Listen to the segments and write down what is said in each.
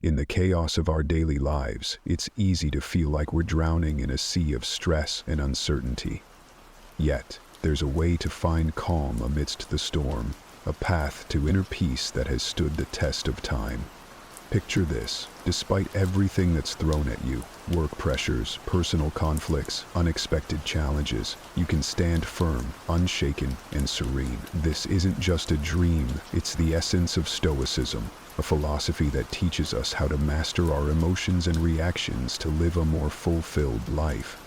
In the chaos of our daily lives, it's easy to feel like we're drowning in a sea of stress and uncertainty. Yet, there's a way to find calm amidst the storm, a path to inner peace that has stood the test of time. Picture this: despite everything that's thrown at you, work pressures, personal conflicts, unexpected challenges, you can stand firm, unshaken, and serene. This isn't just a dream, it's the essence of Stoicism, a philosophy that teaches us how to master our emotions and reactions to live a more fulfilled life.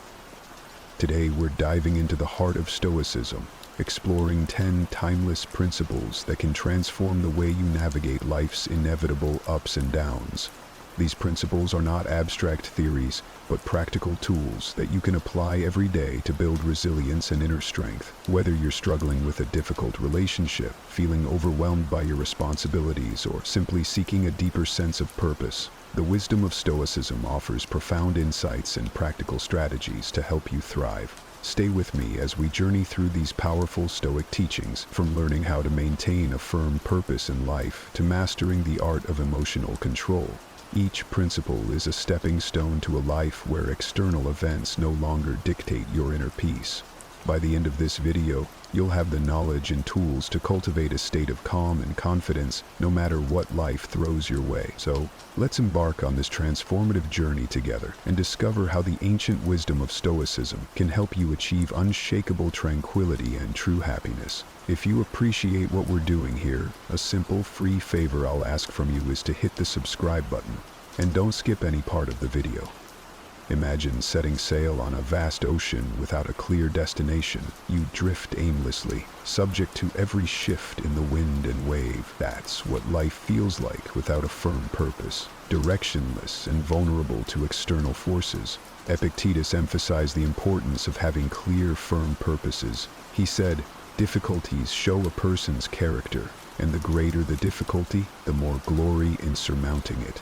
Today we're diving into the heart of Stoicism, exploring 10 timeless principles that can transform the way you navigate life's inevitable ups and downs. These principles are not abstract theories, but practical tools that you can apply every day to build resilience and inner strength. Whether you're struggling with a difficult relationship, feeling overwhelmed by your responsibilities, or simply seeking a deeper sense of purpose, the wisdom of Stoicism offers profound insights and practical strategies to help you thrive. Stay with me as we journey through these powerful Stoic teachings, from learning how to maintain a firm purpose in life to mastering the art of emotional control. Each principle is a stepping stone to a life where external events no longer dictate your inner peace. By the end of this video, you'll have the knowledge and tools to cultivate a state of calm and confidence no matter what life throws your way. So, let's embark on this transformative journey together and discover how the ancient wisdom of Stoicism can help you achieve unshakable tranquility and true happiness. If you appreciate what we're doing here, a simple free favor I'll ask from you is to hit the subscribe button, and don't skip any part of the video. Imagine setting sail on a vast ocean without a clear destination. You drift aimlessly, subject to every shift in the wind and wave. That's what life feels like without a firm purpose, directionless and vulnerable to external forces. Epictetus emphasized the importance of having clear, firm purposes. He said, "Difficulties show a person's character, and the greater the difficulty, the more glory in surmounting it."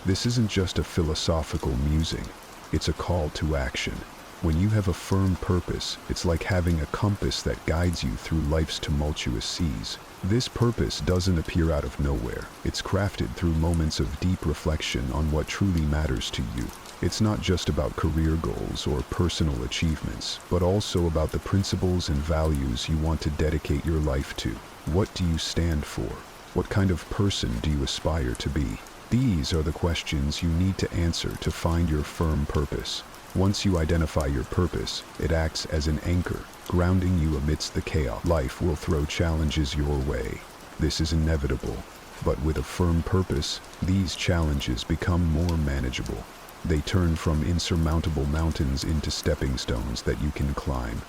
This isn't just a philosophical musing. It's a call to action. When you have a firm purpose, it's like having a compass that guides you through life's tumultuous seas. This purpose doesn't appear out of nowhere. It's crafted through moments of deep reflection on what truly matters to you. It's not just about career goals or personal achievements, but also about the principles and values you want to dedicate your life to. What do you stand for? What kind of person do you aspire to be? These are the questions you need to answer to find your firm purpose. Once you identify your purpose, it acts as an anchor, grounding you amidst the chaos. Life will throw challenges your way. This is inevitable. But with a firm purpose, these challenges become more manageable. They turn from insurmountable mountains into stepping stones that you can climb.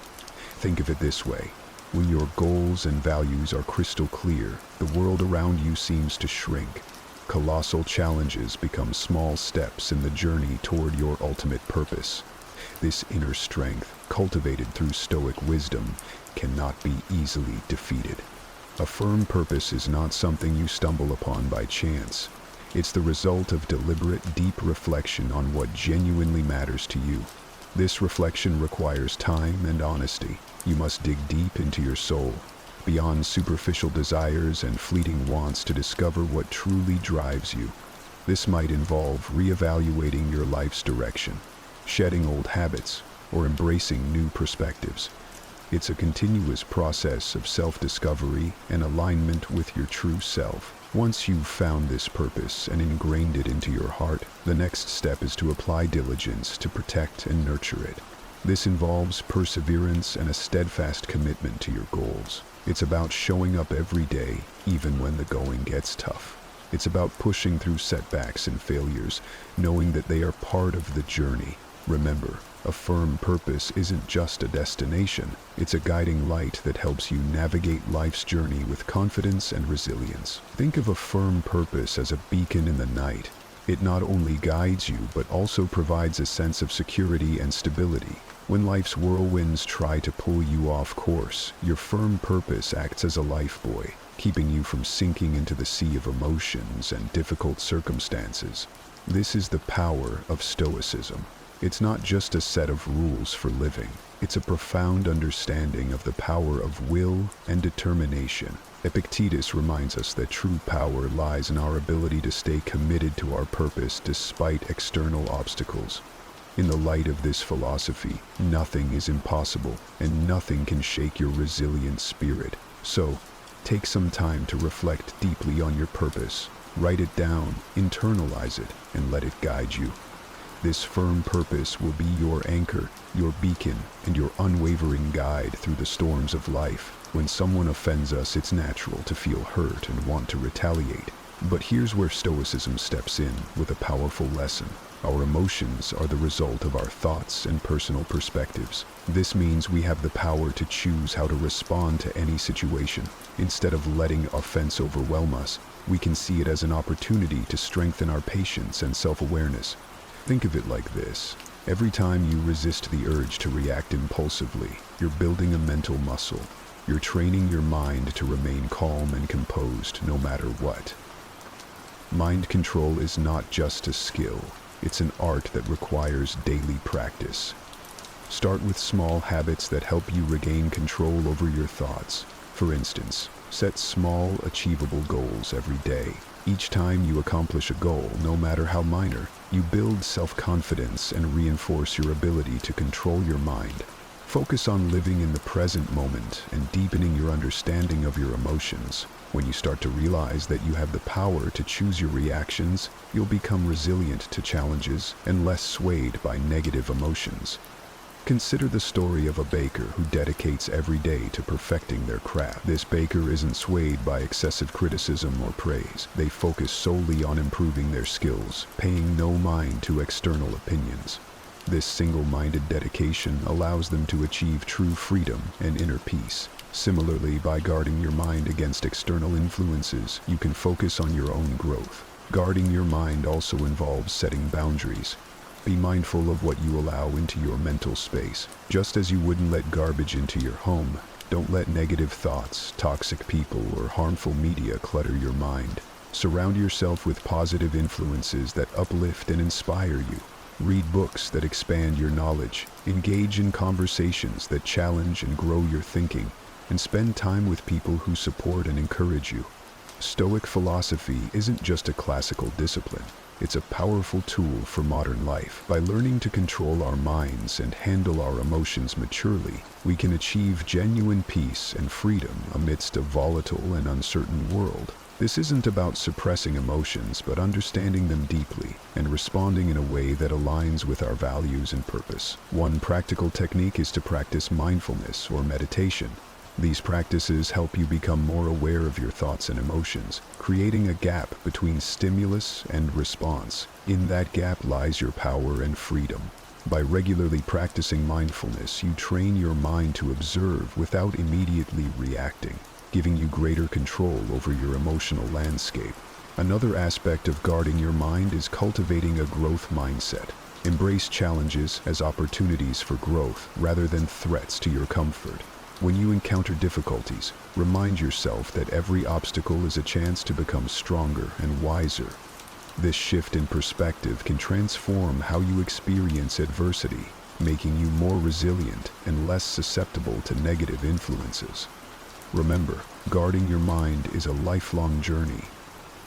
Think of it this way. When your goals and values are crystal clear, the world around you seems to shrink. Colossal challenges become small steps in the journey toward your ultimate purpose. This inner strength, cultivated through Stoic wisdom, cannot be easily defeated. A firm purpose is not something you stumble upon by chance. It's the result of deliberate, deep reflection on what genuinely matters to you. This reflection requires time and honesty. You must dig deep into your soul, beyond superficial desires and fleeting wants, to discover what truly drives you. This might involve reevaluating your life's direction, shedding old habits, or embracing new perspectives. It's a continuous process of self-discovery and alignment with your true self. Once you've found this purpose and ingrained it into your heart, the next step is to apply diligence to protect and nurture it. This involves perseverance and a steadfast commitment to your goals. It's about showing up every day, even when the going gets tough. It's about pushing through setbacks and failures, knowing that they are part of the journey. Remember, a firm purpose isn't just a destination. It's a guiding light that helps you navigate life's journey with confidence and resilience. Think of a firm purpose as a beacon in the night. It not only guides you, but also provides a sense of security and stability. When life's whirlwinds try to pull you off course, your firm purpose acts as a lifebuoy, keeping you from sinking into the sea of emotions and difficult circumstances. This is the power of Stoicism. It's not just a set of rules for living. It's a profound understanding of the power of will and determination. Epictetus reminds us that true power lies in our ability to stay committed to our purpose despite external obstacles. In the light of this philosophy, nothing is impossible, and nothing can shake your resilient spirit. So, take some time to reflect deeply on your purpose. Write it down, internalize it, and let it guide you. This firm purpose will be your anchor, your beacon, and your unwavering guide through the storms of life. When someone offends us, it's natural to feel hurt and want to retaliate. But here's where Stoicism steps in with a powerful lesson. Our emotions are the result of our thoughts and personal perspectives. This means we have the power to choose how to respond to any situation. Instead of letting offense overwhelm us, we can see it as an opportunity to strengthen our patience and self-awareness. Think of it like this. Every time you resist the urge to react impulsively, you're building a mental muscle. You're training your mind to remain calm and composed no matter what. Mind control is not just a skill. It's an art that requires daily practice. Start with small habits that help you regain control over your thoughts. For instance, set small, achievable goals every day. Each time you accomplish a goal, no matter how minor, you build self-confidence and reinforce your ability to control your mind. Focus on living in the present moment and deepening your understanding of your emotions. When you start to realize that you have the power to choose your reactions, you'll become resilient to challenges and less swayed by negative emotions. Consider the story of a baker who dedicates every day to perfecting their craft. This baker isn't swayed by excessive criticism or praise. They focus solely on improving their skills, paying no mind to external opinions. This single-minded dedication allows them to achieve true freedom and inner peace. Similarly, by guarding your mind against external influences, you can focus on your own growth. Guarding your mind also involves setting boundaries. Be mindful of what you allow into your mental space. Just as you wouldn't let garbage into your home, don't let negative thoughts, toxic people, or harmful media clutter your mind. Surround yourself with positive influences that uplift and inspire you. Read books that expand your knowledge, engage in conversations that challenge and grow your thinking, and spend time with people who support and encourage you. Stoic philosophy isn't just a classical discipline. It's a powerful tool for modern life. By learning to control our minds and handle our emotions maturely, we can achieve genuine peace and freedom amidst a volatile and uncertain world. This isn't about suppressing emotions, but understanding them deeply and responding in a way that aligns with our values and purpose. One practical technique is to practice mindfulness or meditation. These practices help you become more aware of your thoughts and emotions, creating a gap between stimulus and response. In that gap lies your power and freedom. By regularly practicing mindfulness, you train your mind to observe without immediately reacting, giving you greater control over your emotional landscape. Another aspect of guarding your mind is cultivating a growth mindset. Embrace challenges as opportunities for growth rather than threats to your comfort. When you encounter difficulties, remind yourself that every obstacle is a chance to become stronger and wiser. This shift in perspective can transform how you experience adversity, making you more resilient and less susceptible to negative influences. Remember, guarding your mind is a lifelong journey.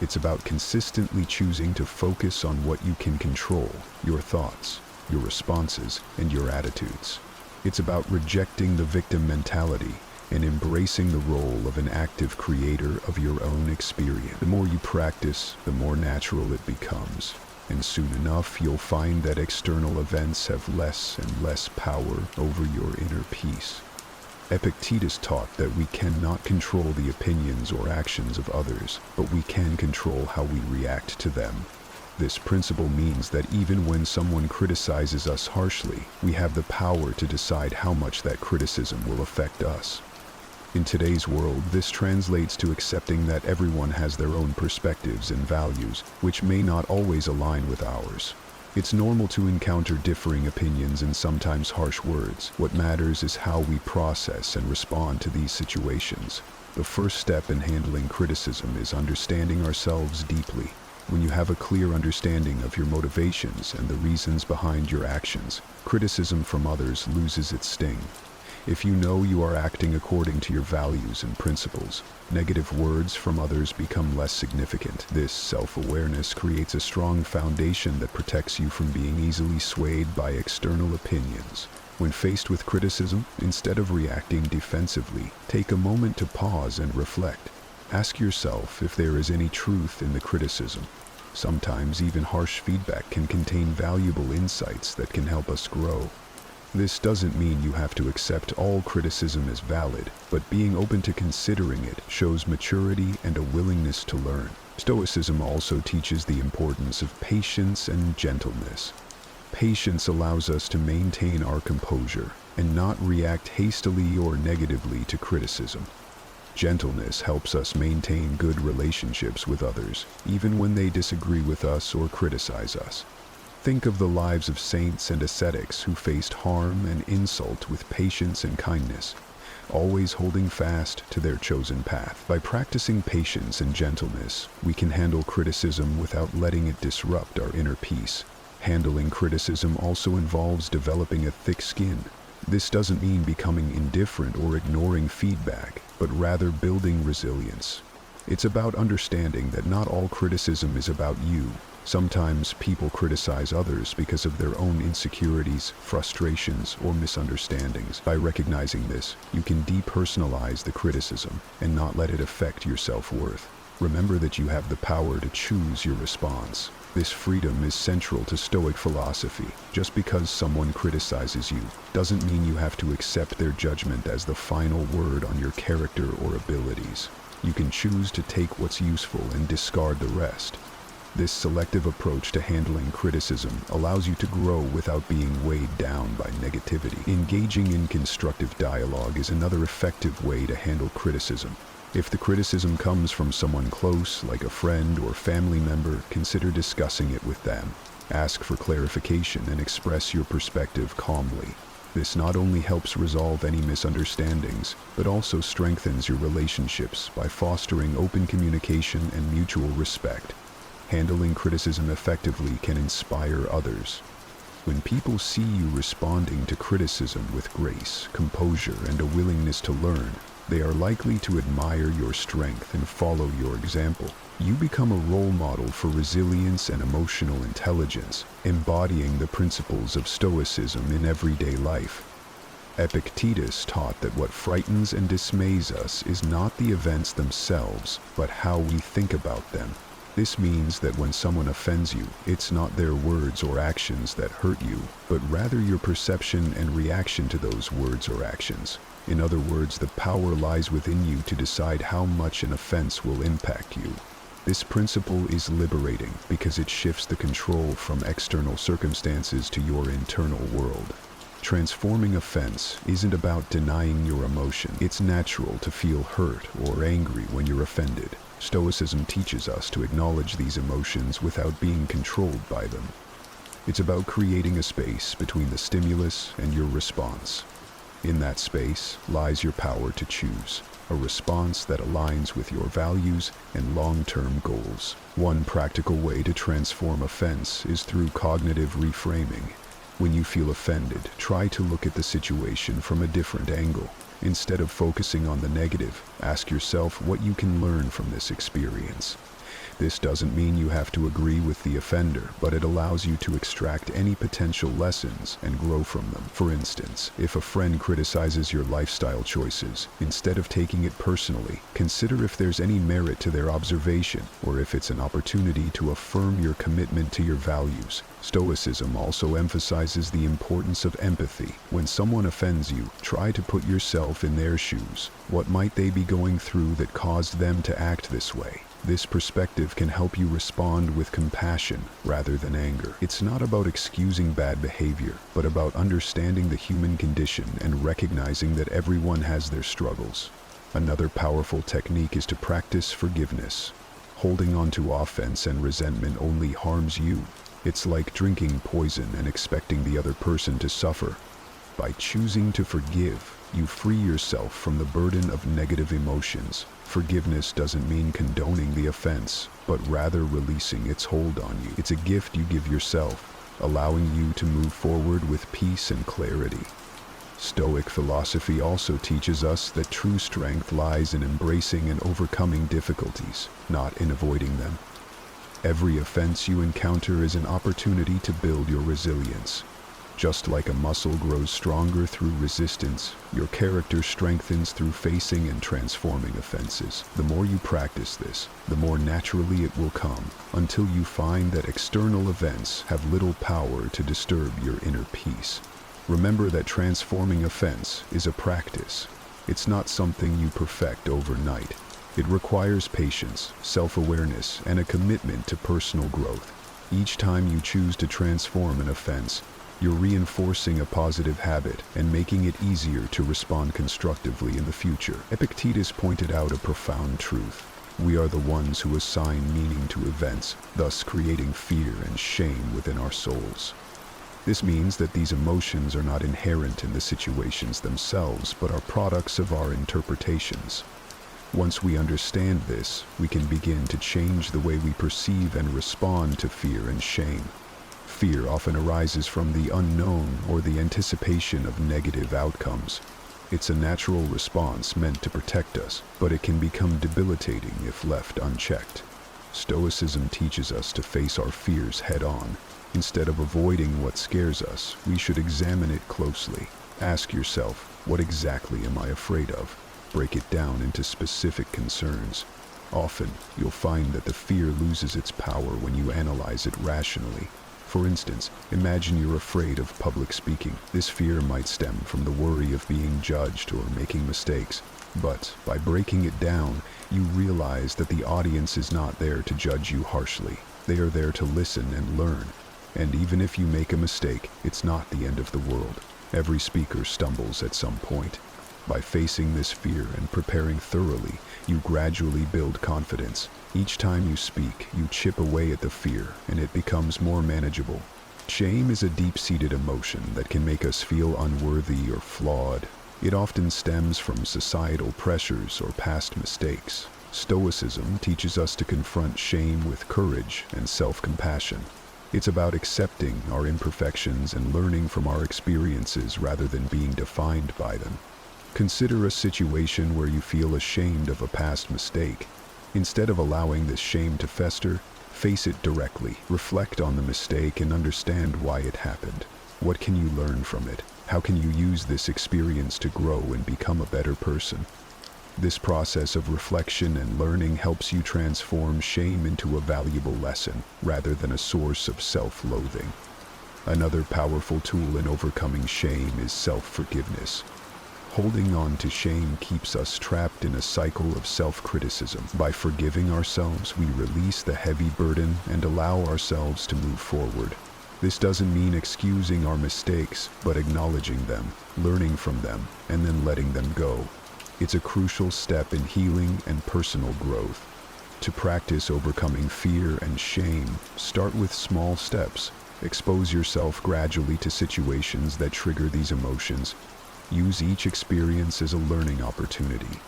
It's about consistently choosing to focus on what you can control, your thoughts, your responses, and your attitudes. It's about rejecting the victim mentality and embracing the role of an active creator of your own experience. The more you practice, the more natural it becomes. And soon enough, you'll find that external events have less and less power over your inner peace. Epictetus taught that we cannot control the opinions or actions of others, but we can control how we react to them. This principle means that even when someone criticizes us harshly, we have the power to decide how much that criticism will affect us. In today's world, this translates to accepting that everyone has their own perspectives and values, which may not always align with ours. It's normal to encounter differing opinions and sometimes harsh words. What matters is how we process and respond to these situations. The first step in handling criticism is understanding ourselves deeply. When you have a clear understanding of your motivations and the reasons behind your actions, criticism from others loses its sting. If you know you are acting according to your values and principles, negative words from others become less significant. This self-awareness creates a strong foundation that protects you from being easily swayed by external opinions. When faced with criticism, instead of reacting defensively, take a moment to pause and reflect. Ask yourself if there is any truth in the criticism. Sometimes even harsh feedback can contain valuable insights that can help us grow. This doesn't mean you have to accept all criticism as valid, but being open to considering it shows maturity and a willingness to learn. Stoicism also teaches the importance of patience and gentleness. Patience allows us to maintain our composure and not react hastily or negatively to criticism. Gentleness helps us maintain good relationships with others, even when they disagree with us or criticize us. Think of the lives of saints and ascetics who faced harm and insult with patience and kindness, always holding fast to their chosen path. By practicing patience and gentleness, we can handle criticism without letting it disrupt our inner peace. Handling criticism also involves developing a thick skin. This doesn't mean becoming indifferent or ignoring feedback, but rather building resilience. It's about understanding that not all criticism is about you. Sometimes people criticize others because of their own insecurities, frustrations, or misunderstandings. By recognizing this, you can depersonalize the criticism and not let it affect your self-worth. Remember that you have the power to choose your response. This freedom is central to Stoic philosophy. Just because someone criticizes you doesn't mean you have to accept their judgment as the final word on your character or abilities. You can choose to take what's useful and discard the rest. This selective approach to handling criticism allows you to grow without being weighed down by negativity. Engaging in constructive dialogue is another effective way to handle criticism. If the criticism comes from someone close, like a friend or family member, consider discussing it with them. Ask for clarification and express your perspective calmly. This not only helps resolve any misunderstandings, but also strengthens your relationships by fostering open communication and mutual respect. Handling criticism effectively can inspire others. When people see you responding to criticism with grace, composure, and a willingness to learn, they are likely to admire your strength and follow your example. You become a role model for resilience and emotional intelligence, embodying the principles of Stoicism in everyday life. Epictetus taught that what frightens and dismays us is not the events themselves, but how we think about them. This means that when someone offends you, it's not their words or actions that hurt you, but rather your perception and reaction to those words or actions. In other words, the power lies within you to decide how much an offense will impact you. This principle is liberating because it shifts the control from external circumstances to your internal world. Transforming offense isn't about denying your emotion. It's natural to feel hurt or angry when you're offended. Stoicism teaches us to acknowledge these emotions without being controlled by them. It's about creating a space between the stimulus and your response. In that space lies your power to choose a response that aligns with your values and long-term goals. One practical way to transform offense is through cognitive reframing. When you feel offended, try to look at the situation from a different angle. Instead of focusing on the negative, ask yourself what you can learn from this experience. This doesn't mean you have to agree with the offender, but it allows you to extract any potential lessons and grow from them. For instance, if a friend criticizes your lifestyle choices, instead of taking it personally, consider if there's any merit to their observation, or if it's an opportunity to affirm your commitment to your values. Stoicism also emphasizes the importance of empathy. When someone offends you, try to put yourself in their shoes. What might they be going through that caused them to act this way? This perspective can help you respond with compassion rather than anger. It's not about excusing bad behavior, but about understanding the human condition and recognizing that everyone has their struggles. Another powerful technique is to practice forgiveness. Holding on to offense and resentment only harms you. It's like drinking poison and expecting the other person to suffer. By choosing to forgive, you free yourself from the burden of negative emotions. Forgiveness doesn't mean condoning the offense, but rather releasing its hold on you. It's a gift you give yourself, allowing you to move forward with peace and clarity. Stoic philosophy also teaches us that true strength lies in embracing and overcoming difficulties, not in avoiding them. Every offense you encounter is an opportunity to build your resilience. Just like a muscle grows stronger through resistance, your character strengthens through facing and transforming offenses. The more you practice this, the more naturally it will come, until you find that external events have little power to disturb your inner peace. Remember that transforming offense is a practice. It's not something you perfect overnight. It requires patience, self-awareness, and a commitment to personal growth. Each time you choose to transform an offense, you're reinforcing a positive habit and making it easier to respond constructively in the future. Epictetus pointed out a profound truth. We are the ones who assign meaning to events, thus creating fear and shame within our souls. This means that these emotions are not inherent in the situations themselves, but are products of our interpretations. Once we understand this, we can begin to change the way we perceive and respond to fear and shame. Fear often arises from the unknown or the anticipation of negative outcomes. It's a natural response meant to protect us, but it can become debilitating if left unchecked. Stoicism teaches us to face our fears head-on. Instead of avoiding what scares us, we should examine it closely. Ask yourself, what exactly am I afraid of? Break it down into specific concerns. Often, you'll find that the fear loses its power when you analyze it rationally. For instance, imagine you're afraid of public speaking. This fear might stem from the worry of being judged or making mistakes. But by breaking it down, you realize that the audience is not there to judge you harshly. They are there to listen and learn. And even if you make a mistake, it's not the end of the world. Every speaker stumbles at some point. By facing this fear and preparing thoroughly, you gradually build confidence. Each time you speak, you chip away at the fear, and it becomes more manageable. Shame is a deep-seated emotion that can make us feel unworthy or flawed. It often stems from societal pressures or past mistakes. Stoicism teaches us to confront shame with courage and self-compassion. It's about accepting our imperfections and learning from our experiences rather than being defined by them. Consider a situation where you feel ashamed of a past mistake. Instead of allowing this shame to fester, face it directly. Reflect on the mistake and understand why it happened. What can you learn from it? How can you use this experience to grow and become a better person? This process of reflection and learning helps you transform shame into a valuable lesson, rather than a source of self-loathing. Another powerful tool in overcoming shame is self-forgiveness. Holding on to shame keeps us trapped in a cycle of self-criticism. By forgiving ourselves, we release the heavy burden and allow ourselves to move forward. This doesn't mean excusing our mistakes, but acknowledging them, learning from them, and then letting them go. It's a crucial step in healing and personal growth. To practice overcoming fear and shame, start with small steps. Expose yourself gradually to situations that trigger these emotions. Use each experience as a learning opportunity.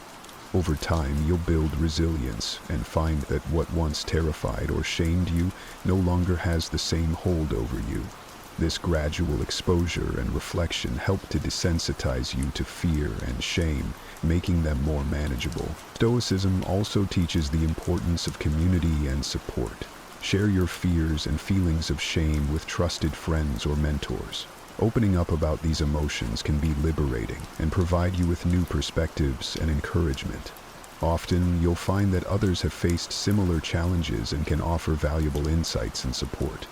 Over time, you'll build resilience and find that what once terrified or shamed you no longer has the same hold over you. This gradual exposure and reflection help to desensitize you to fear and shame, making them more manageable. Stoicism also teaches the importance of community and support. Share your fears and feelings of shame with trusted friends or mentors. Opening up about these emotions can be liberating and provide you with new perspectives and encouragement. Often, you'll find that others have faced similar challenges and can offer valuable insights and support.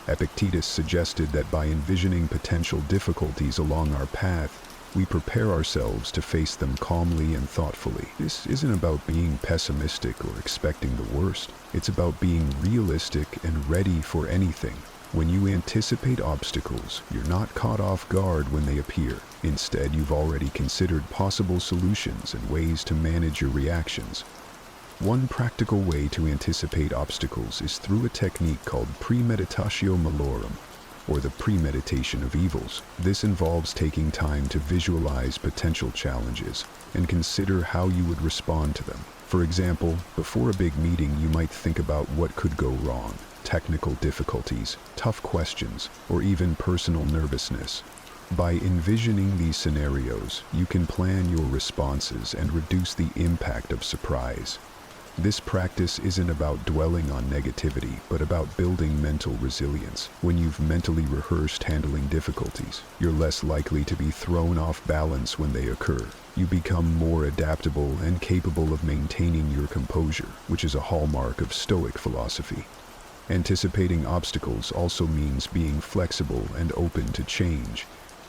Epictetus suggested that by envisioning potential difficulties along our path, we prepare ourselves to face them calmly and thoughtfully. This isn't about being pessimistic or expecting the worst. It's about being realistic and ready for anything. When you anticipate obstacles, you're not caught off guard when they appear. Instead, you've already considered possible solutions and ways to manage your reactions. One practical way to anticipate obstacles is through a technique called premeditatio malorum. or the premeditation of evils. This involves taking time to visualize potential challenges and consider how you would respond to them. For example, before a big meeting, you might think about what could go wrong, technical difficulties, tough questions, or even personal nervousness. By envisioning these scenarios, you can plan your responses and reduce the impact of surprise. This practice isn't about dwelling on negativity, but about building mental resilience. When you've mentally rehearsed handling difficulties, you're less likely to be thrown off balance when they occur. You become more adaptable and capable of maintaining your composure, which is a hallmark of Stoic philosophy. Anticipating obstacles also means being flexible and open to change.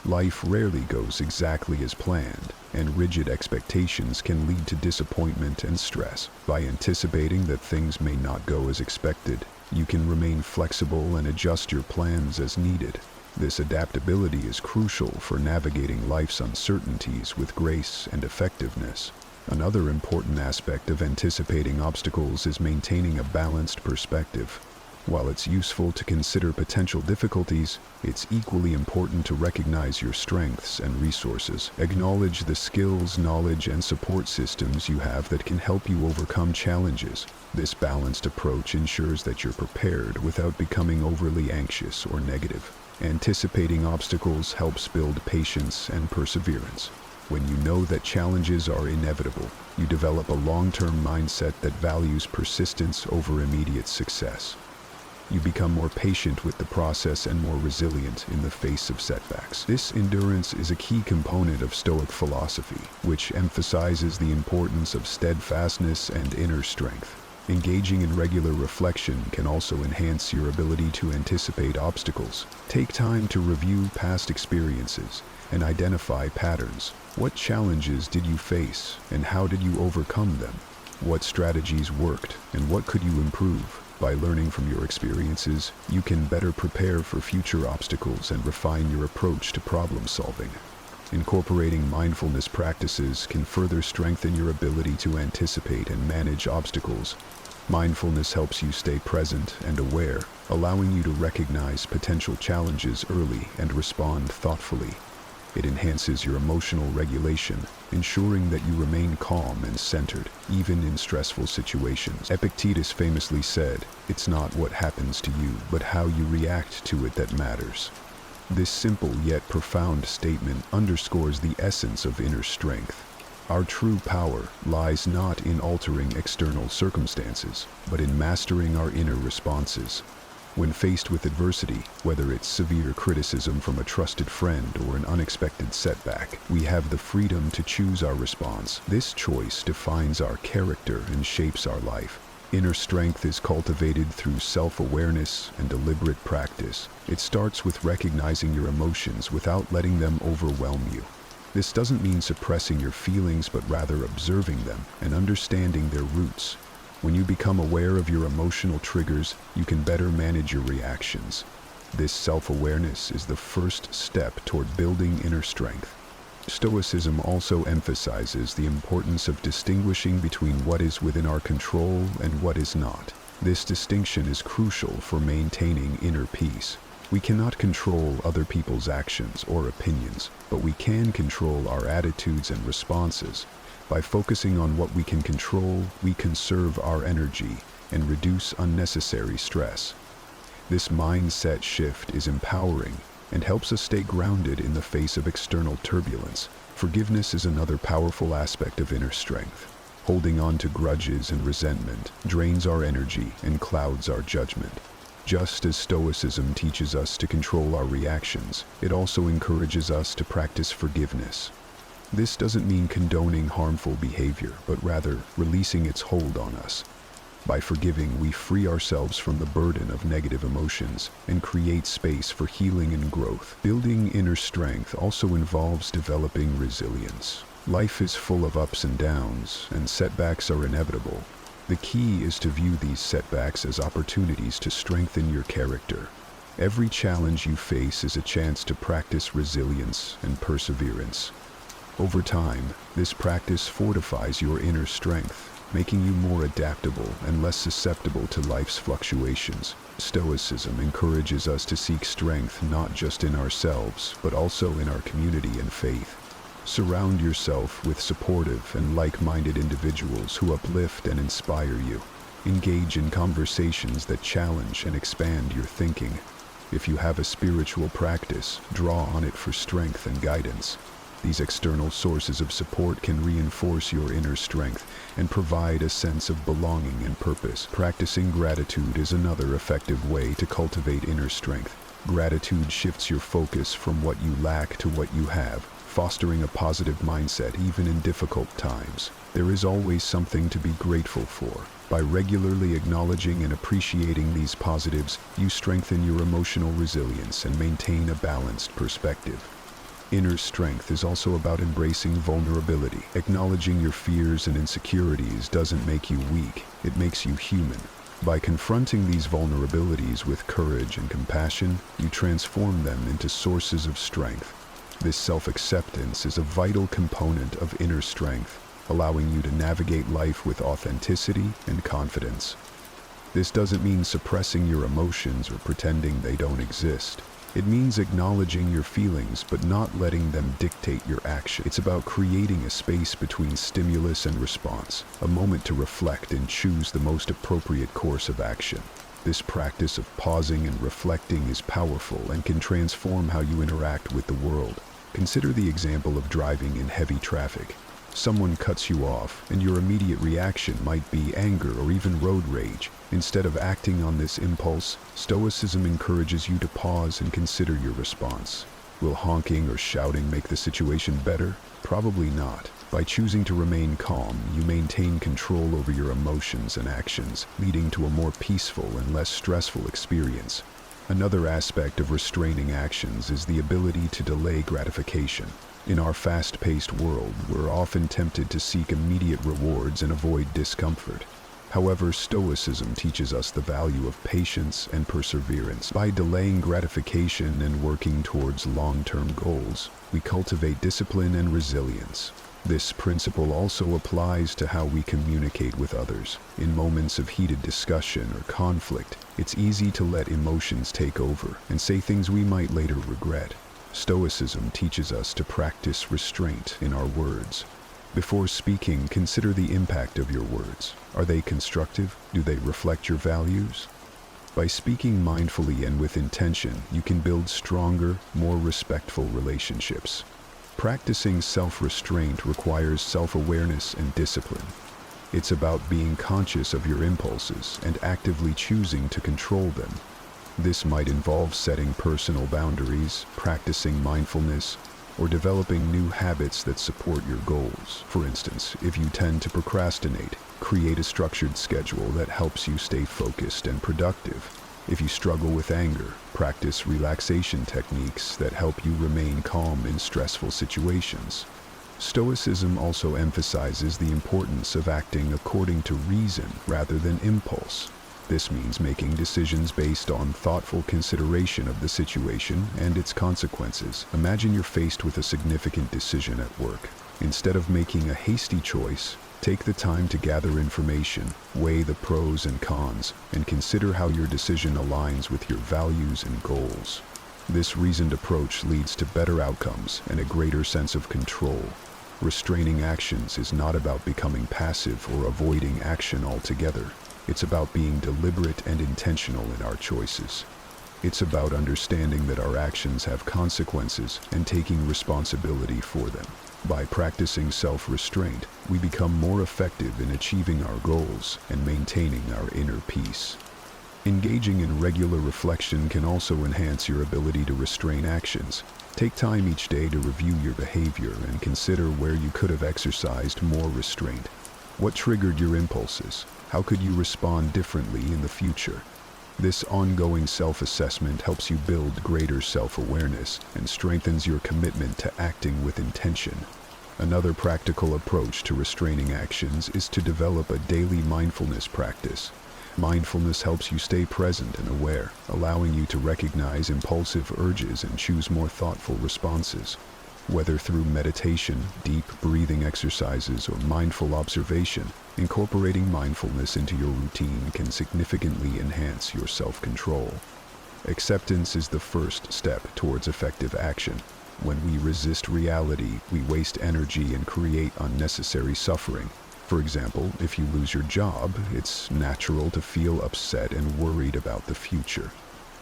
Life rarely goes exactly as planned, and rigid expectations can lead to disappointment and stress. By anticipating that things may not go as expected, you can remain flexible and adjust your plans as needed. This adaptability is crucial for navigating life's uncertainties with grace and effectiveness. Another important aspect of anticipating obstacles is maintaining a balanced perspective. While it's useful to consider potential difficulties, it's equally important to recognize your strengths and resources. Acknowledge the skills, knowledge, and support systems you have that can help you overcome challenges. This balanced approach ensures that you're prepared without becoming overly anxious or negative. Anticipating obstacles helps build patience and perseverance. When you know that challenges are inevitable, you develop a long-term mindset that values persistence over immediate success. You become more patient with the process and more resilient in the face of setbacks. This endurance is a key component of Stoic philosophy, which emphasizes the importance of steadfastness and inner strength. Engaging in regular reflection can also enhance your ability to anticipate obstacles. Take time to review past experiences and identify patterns. What challenges did you face, and how did you overcome them? What strategies worked, and what could you improve? By learning from your experiences, you can better prepare for future obstacles and refine your approach to problem solving. Incorporating mindfulness practices can further strengthen your ability to anticipate and manage obstacles. Mindfulness helps you stay present and aware, allowing you to recognize potential challenges early and respond thoughtfully. It enhances your emotional regulation, ensuring that you remain calm and centered, even in stressful situations. Epictetus famously said, "It's not what happens to you, but how you react to it that matters." This simple yet profound statement underscores the essence of inner strength. Our true power lies not in altering external circumstances, but in mastering our inner responses. When faced with adversity, whether it's severe criticism from a trusted friend or an unexpected setback, we have the freedom to choose our response. This choice defines our character and shapes our life. Inner strength is cultivated through self-awareness and deliberate practice. It starts with recognizing your emotions without letting them overwhelm you. This doesn't mean suppressing your feelings, but rather observing them and understanding their roots. When you become aware of your emotional triggers, you can better manage your reactions. This self-awareness is the first step toward building inner strength. Stoicism also emphasizes the importance of distinguishing between what is within our control and what is not. This distinction is crucial for maintaining inner peace. We cannot control other people's actions or opinions, but we can control our attitudes and responses. By focusing on what we can control, we conserve our energy and reduce unnecessary stress. This mindset shift is empowering and helps us stay grounded in the face of external turbulence. Forgiveness is another powerful aspect of inner strength. Holding on to grudges and resentment drains our energy and clouds our judgment. Just as Stoicism teaches us to control our reactions, it also encourages us to practice forgiveness. This doesn't mean condoning harmful behavior, but rather releasing its hold on us. By forgiving, we free ourselves from the burden of negative emotions and create space for healing and growth. Building inner strength also involves developing resilience. Life is full of ups and downs, and setbacks are inevitable. The key is to view these setbacks as opportunities to strengthen your character. Every challenge you face is a chance to practice resilience and perseverance. Over time, this practice fortifies your inner strength, making you more adaptable and less susceptible to life's fluctuations. Stoicism encourages us to seek strength not just in ourselves, but also in our community and faith. Surround yourself with supportive and like-minded individuals who uplift and inspire you. Engage in conversations that challenge and expand your thinking. If you have a spiritual practice, draw on it for strength and guidance. These external sources of support can reinforce your inner strength and provide a sense of belonging and purpose. Practicing gratitude is another effective way to cultivate inner strength. Gratitude shifts your focus from what you lack to what you have, fostering a positive mindset even in difficult times. There is always something to be grateful for. By regularly acknowledging and appreciating these positives, you strengthen your emotional resilience and maintain a balanced perspective. Inner strength is also about embracing vulnerability. Acknowledging your fears and insecurities doesn't make you weak, it makes you human. By confronting these vulnerabilities with courage and compassion, you transform them into sources of strength. This self-acceptance is a vital component of inner strength, allowing you to navigate life with authenticity and confidence. This doesn't mean suppressing your emotions or pretending they don't exist. It means acknowledging your feelings but not letting them dictate your action. It's about creating a space between stimulus and response, a moment to reflect and choose the most appropriate course of action. This practice of pausing and reflecting is powerful and can transform how you interact with the world. Consider the example of driving in heavy traffic. Someone cuts you off, and your immediate reaction might be anger or even road rage. Instead of acting on this impulse, Stoicism encourages you to pause and consider your response. Will honking or shouting make the situation better? Probably not. By choosing to remain calm, you maintain control over your emotions and actions, leading to a more peaceful and less stressful experience. Another aspect of restraining actions is the ability to delay gratification. In our fast-paced world, we're often tempted to seek immediate rewards and avoid discomfort. However, Stoicism teaches us the value of patience and perseverance. By delaying gratification and working towards long-term goals, we cultivate discipline and resilience. This principle also applies to how we communicate with others. In moments of heated discussion or conflict, it's easy to let emotions take over and say things we might later regret. Stoicism teaches us to practice restraint in our words. Before speaking, consider the impact of your words. Are they constructive? Do they reflect your values? By speaking mindfully and with intention, you can build stronger, more respectful relationships. Practicing self-restraint requires self-awareness and discipline. It's about being conscious of your impulses and actively choosing to control them. This might involve setting personal boundaries, practicing mindfulness, or developing new habits that support your goals. For instance, if you tend to procrastinate, create a structured schedule that helps you stay focused and productive. If you struggle with anger, practice relaxation techniques that help you remain calm in stressful situations. Stoicism also emphasizes the importance of acting according to reason rather than impulse. This means making decisions based on thoughtful consideration of the situation and its consequences. Imagine you're faced with a significant decision at work. Instead of making a hasty choice, take the time to gather information, weigh the pros and cons, and consider how your decision aligns with your values and goals. This reasoned approach leads to better outcomes and a greater sense of control. Restraining actions is not about becoming passive or avoiding action altogether. It's about being deliberate and intentional in our choices. It's about understanding that our actions have consequences and taking responsibility for them. By practicing self-restraint, we become more effective in achieving our goals and maintaining our inner peace. Engaging in regular reflection can also enhance your ability to restrain actions. Take time each day to review your behavior and consider where you could have exercised more restraint. What triggered your impulses? How could you respond differently in the future? This ongoing self-assessment helps you build greater self-awareness and strengthens your commitment to acting with intention. Another practical approach to restraining actions is to develop a daily mindfulness practice. Mindfulness helps you stay present and aware, allowing you to recognize impulsive urges and choose more thoughtful responses. Whether through meditation, deep breathing exercises, or mindful observation, incorporating mindfulness into your routine can significantly enhance your self-control. Acceptance is the first step towards effective action. When we resist reality, we waste energy and create unnecessary suffering. For example, if you lose your job, it's natural to feel upset and worried about the future.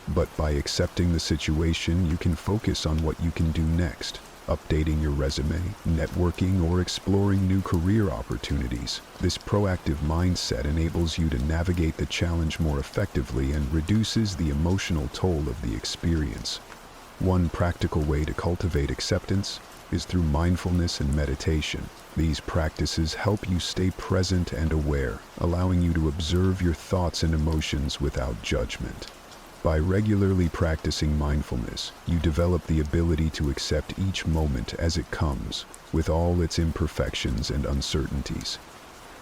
But by accepting the situation, you can focus on what you can do next, updating your resume, networking, or exploring new career opportunities. This proactive mindset enables you to navigate the challenge more effectively and reduces the emotional toll of the experience. One practical way to cultivate acceptance is through mindfulness and meditation. These practices help you stay present and aware, allowing you to observe your thoughts and emotions without judgment. By regularly practicing mindfulness, you develop the ability to accept each moment as it comes, with all its imperfections and uncertainties.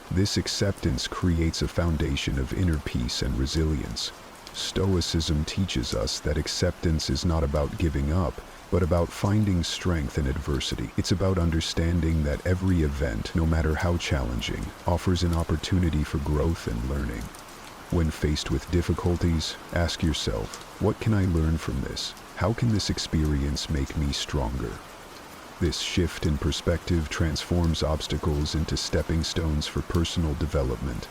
This acceptance creates a foundation of inner peace and resilience. Stoicism teaches us that acceptance is not about giving up, but about finding strength in adversity. It's about understanding that every event, no matter how challenging, offers an opportunity for growth and learning. When faced with difficulties, ask yourself, what can I learn from this? How can this experience make me stronger? This shift in perspective transforms obstacles into stepping stones for personal development.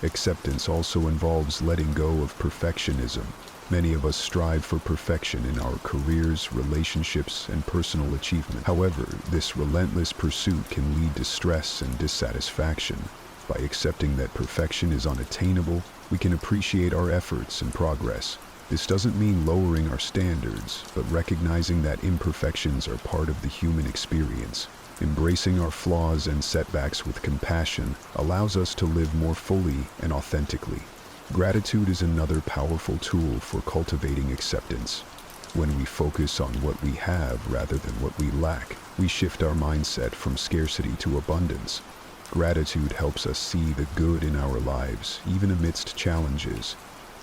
Acceptance also involves letting go of perfectionism. Many of us strive for perfection in our careers, relationships, and personal achievement. However, this relentless pursuit can lead to stress and dissatisfaction. By accepting that perfection is unattainable, we can appreciate our efforts and progress. This doesn't mean lowering our standards, but recognizing that imperfections are part of the human experience. Embracing our flaws and setbacks with compassion allows us to live more fully and authentically. Gratitude is another powerful tool for cultivating acceptance. When we focus on what we have rather than what we lack, we shift our mindset from scarcity to abundance. Gratitude helps us see the good in our lives, even amidst challenges.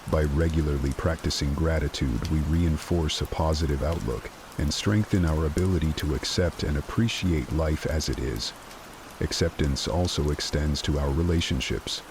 By regularly practicing gratitude, we reinforce a positive outlook and strengthen our ability to accept and appreciate life as it is. Acceptance also extends to our relationships.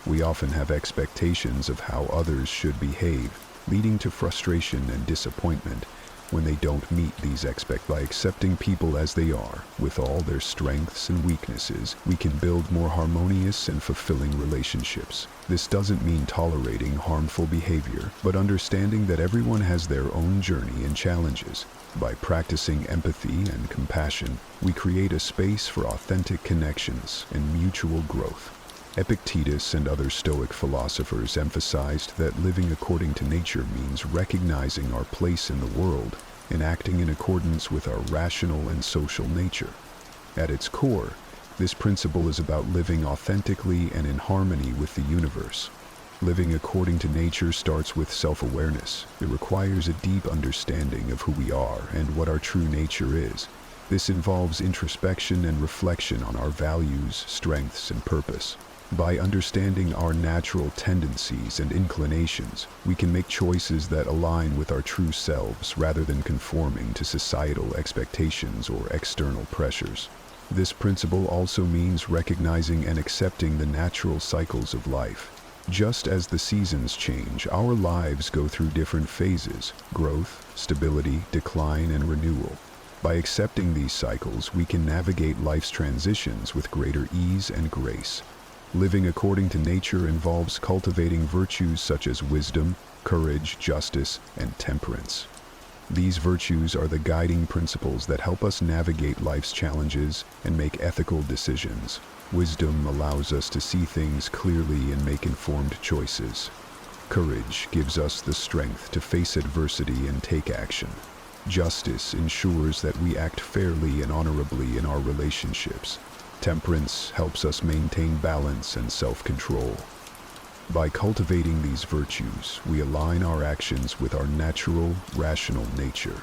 We often have expectations of how others should behave, leading to frustration and disappointment when they don't meet these expectations. By accepting people as they are, with all their strengths and weaknesses, we can build more harmonious and fulfilling relationships. This doesn't mean tolerating harmful behavior, but understanding that everyone has their own journey and challenges. By practicing empathy and compassion, we create a space for authentic connections and mutual growth. Epictetus and other Stoic philosophers emphasized that living according to nature means recognizing our place in the world and acting in accordance with our rational and social nature. At its core, this principle is about living authentically and in harmony with the universe. Living according to nature starts with self-awareness. It requires a deep understanding of who we are and what our true nature is. This involves introspection and reflection on our values, strengths, and purpose. By understanding our natural tendencies and inclinations, we can make choices that align with our true selves rather than conforming to societal expectations or external pressures. This principle also means recognizing and accepting the natural cycles of life. Just as the seasons change, our lives go through different phases: growth, stability, decline, and renewal. By accepting these cycles, we can navigate life's transitions with greater ease and grace. Living according to nature involves cultivating virtues such as wisdom, courage, justice, and temperance. These virtues are the guiding principles that help us navigate life's challenges and make ethical decisions. Wisdom allows us to see things clearly and make informed choices. Courage gives us the strength to face adversity and take action. Justice ensures that we act fairly and honorably in our relationships. Temperance helps us maintain balance and self-control. By cultivating these virtues, we align our actions with our natural, rational nature.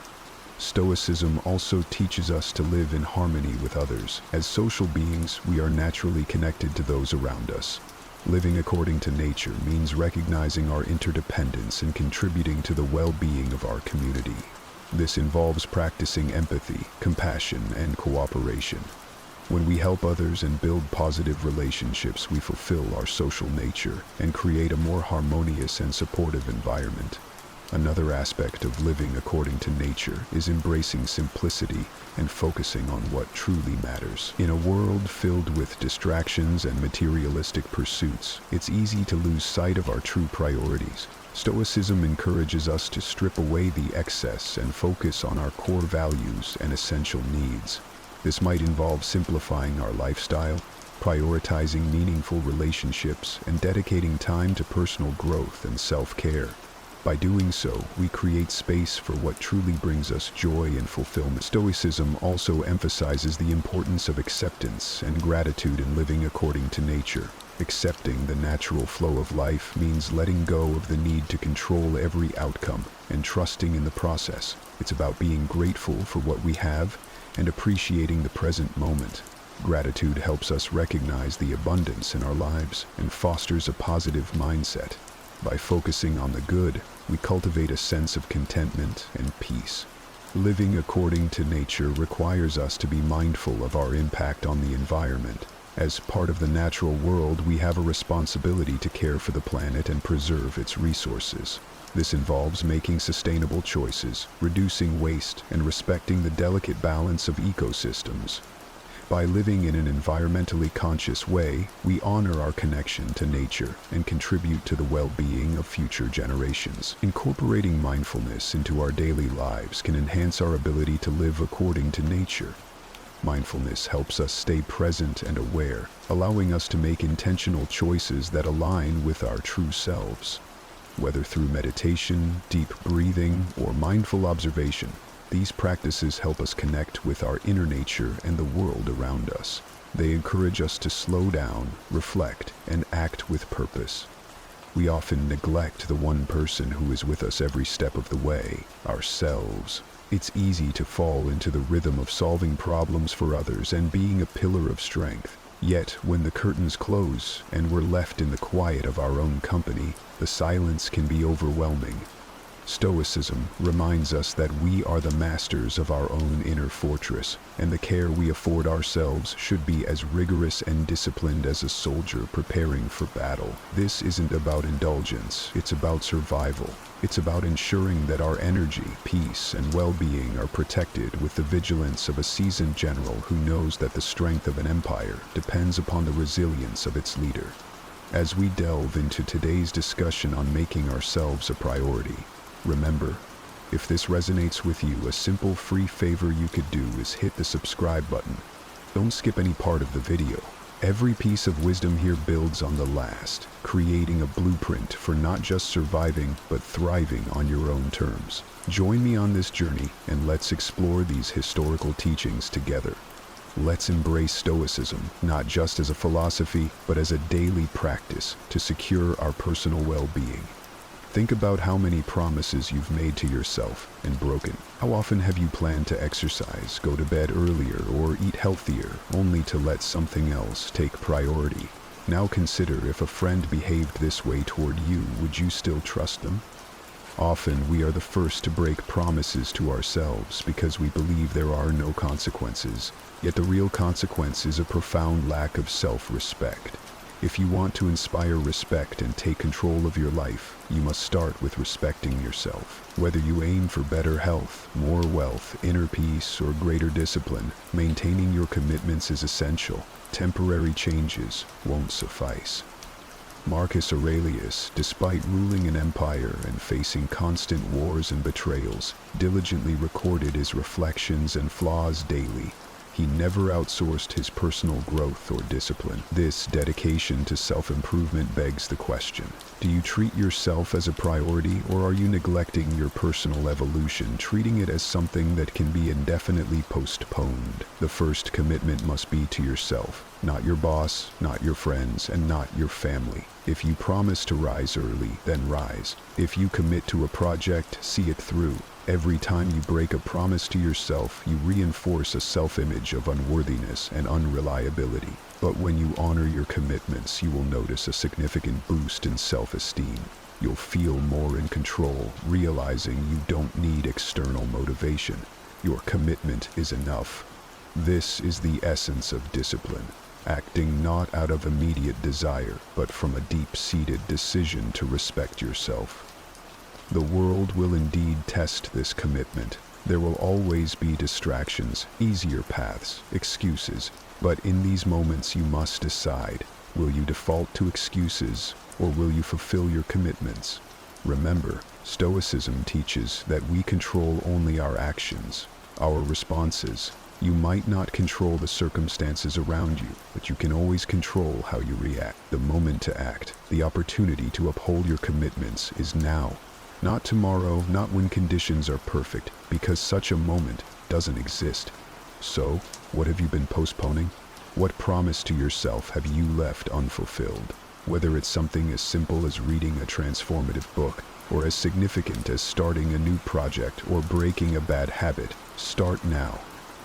Stoicism also teaches us to live in harmony with others. As social beings, we are naturally connected to those around us. Living according to nature means recognizing our interdependence and contributing to the well-being of our community. This involves practicing empathy, compassion, and cooperation. When we help others and build positive relationships, we fulfill our social nature and create a more harmonious and supportive environment. Another aspect of living according to nature is embracing simplicity and focusing on what truly matters. In a world filled with distractions and materialistic pursuits, it's easy to lose sight of our true priorities. Stoicism encourages us to strip away the excess and focus on our core values and essential needs. This might involve simplifying our lifestyle, prioritizing meaningful relationships, and dedicating time to personal growth and self-care. By doing so, we create space for what truly brings us joy and fulfillment. Stoicism also emphasizes the importance of acceptance and gratitude in living according to nature. Accepting the natural flow of life means letting go of the need to control every outcome and trusting in the process. It's about being grateful for what we have and appreciating the present moment. Gratitude helps us recognize the abundance in our lives and fosters a positive mindset. By focusing on the good, we cultivate a sense of contentment and peace. Living according to nature requires us to be mindful of our impact on the environment. As part of the natural world, we have a responsibility to care for the planet and preserve its resources. This involves making sustainable choices, reducing waste, and respecting the delicate balance of ecosystems. By living in an environmentally conscious way, we honor our connection to nature and contribute to the well-being of future generations. Incorporating mindfulness into our daily lives can enhance our ability to live according to nature. Mindfulness helps us stay present and aware, allowing us to make intentional choices that align with our true selves. Whether through meditation, deep breathing, or mindful observation, these practices help us connect with our inner nature and the world around us. They encourage us to slow down, reflect, and act with purpose. We often neglect the one person who is with us every step of the way, ourselves. It's easy to fall into the rhythm of solving problems for others and being a pillar of strength. Yet, when the curtains close and we're left in the quiet of our own company, the silence can be overwhelming. Stoicism reminds us that we are the masters of our own inner fortress, and the care we afford ourselves should be as rigorous and disciplined as a soldier preparing for battle. This isn't about indulgence, it's about survival. It's about ensuring that our energy, peace, and well-being are protected with the vigilance of a seasoned general who knows that the strength of an empire depends upon the resilience of its leader. As we delve into today's discussion on making ourselves a priority, remember, if this resonates with you, a simple free favor you could do is hit the subscribe button. Don't skip any part of the video. Every piece of wisdom here builds on the last, creating a blueprint for not just surviving, but thriving on your own terms. Join me on this journey, and let's explore these historical teachings together. Let's embrace Stoicism, not just as a philosophy, but as a daily practice to secure our personal well-being. Think about how many promises you've made to yourself and broken. How often have you planned to exercise, go to bed earlier, or eat healthier, only to let something else take priority? Now consider, if a friend behaved this way toward you, would you still trust them? Often we are the first to break promises to ourselves because we believe there are no consequences. Yet the real consequence is a profound lack of self-respect. If you want to inspire respect and take control of your life, you must start with respecting yourself. Whether you aim for better health, more wealth, inner peace, or greater discipline, maintaining your commitments is essential. Temporary changes won't suffice. Marcus Aurelius, despite ruling an empire and facing constant wars and betrayals, diligently recorded his reflections and flaws daily. He never outsourced his personal growth or discipline. This dedication to self-improvement begs the question: do you treat yourself as a priority, or are you neglecting your personal evolution, treating it as something that can be indefinitely postponed? The first commitment must be to yourself, not your boss, not your friends, and not your family. If you promise to rise early, then rise. If you commit to a project, see it through. Every time you break a promise to yourself, you reinforce a self-image of unworthiness and unreliability. But when you honor your commitments, you will notice a significant boost in self-esteem. you'll feel more in control, realizing you don't need external motivation. Your commitment is enough. This is the essence of discipline, acting not out of immediate desire, but from a deep-seated decision to respect yourself. The world will indeed test this commitment. There will always be distractions, easier paths, excuses, but in these moments you must decide. Will you default to excuses, or will you fulfill your commitments? Remember, Stoicism teaches that we control only our actions, our responses. You might not control the circumstances around you, but you can always control how you react. The moment to act, the opportunity to uphold your commitments is now. Not tomorrow, not when conditions are perfect, because such a moment doesn't exist. So, what have you been postponing? What promise to yourself have you left unfulfilled? Whether it's something as simple as reading a transformative book, or as significant as starting a new project or breaking a bad habit, start now.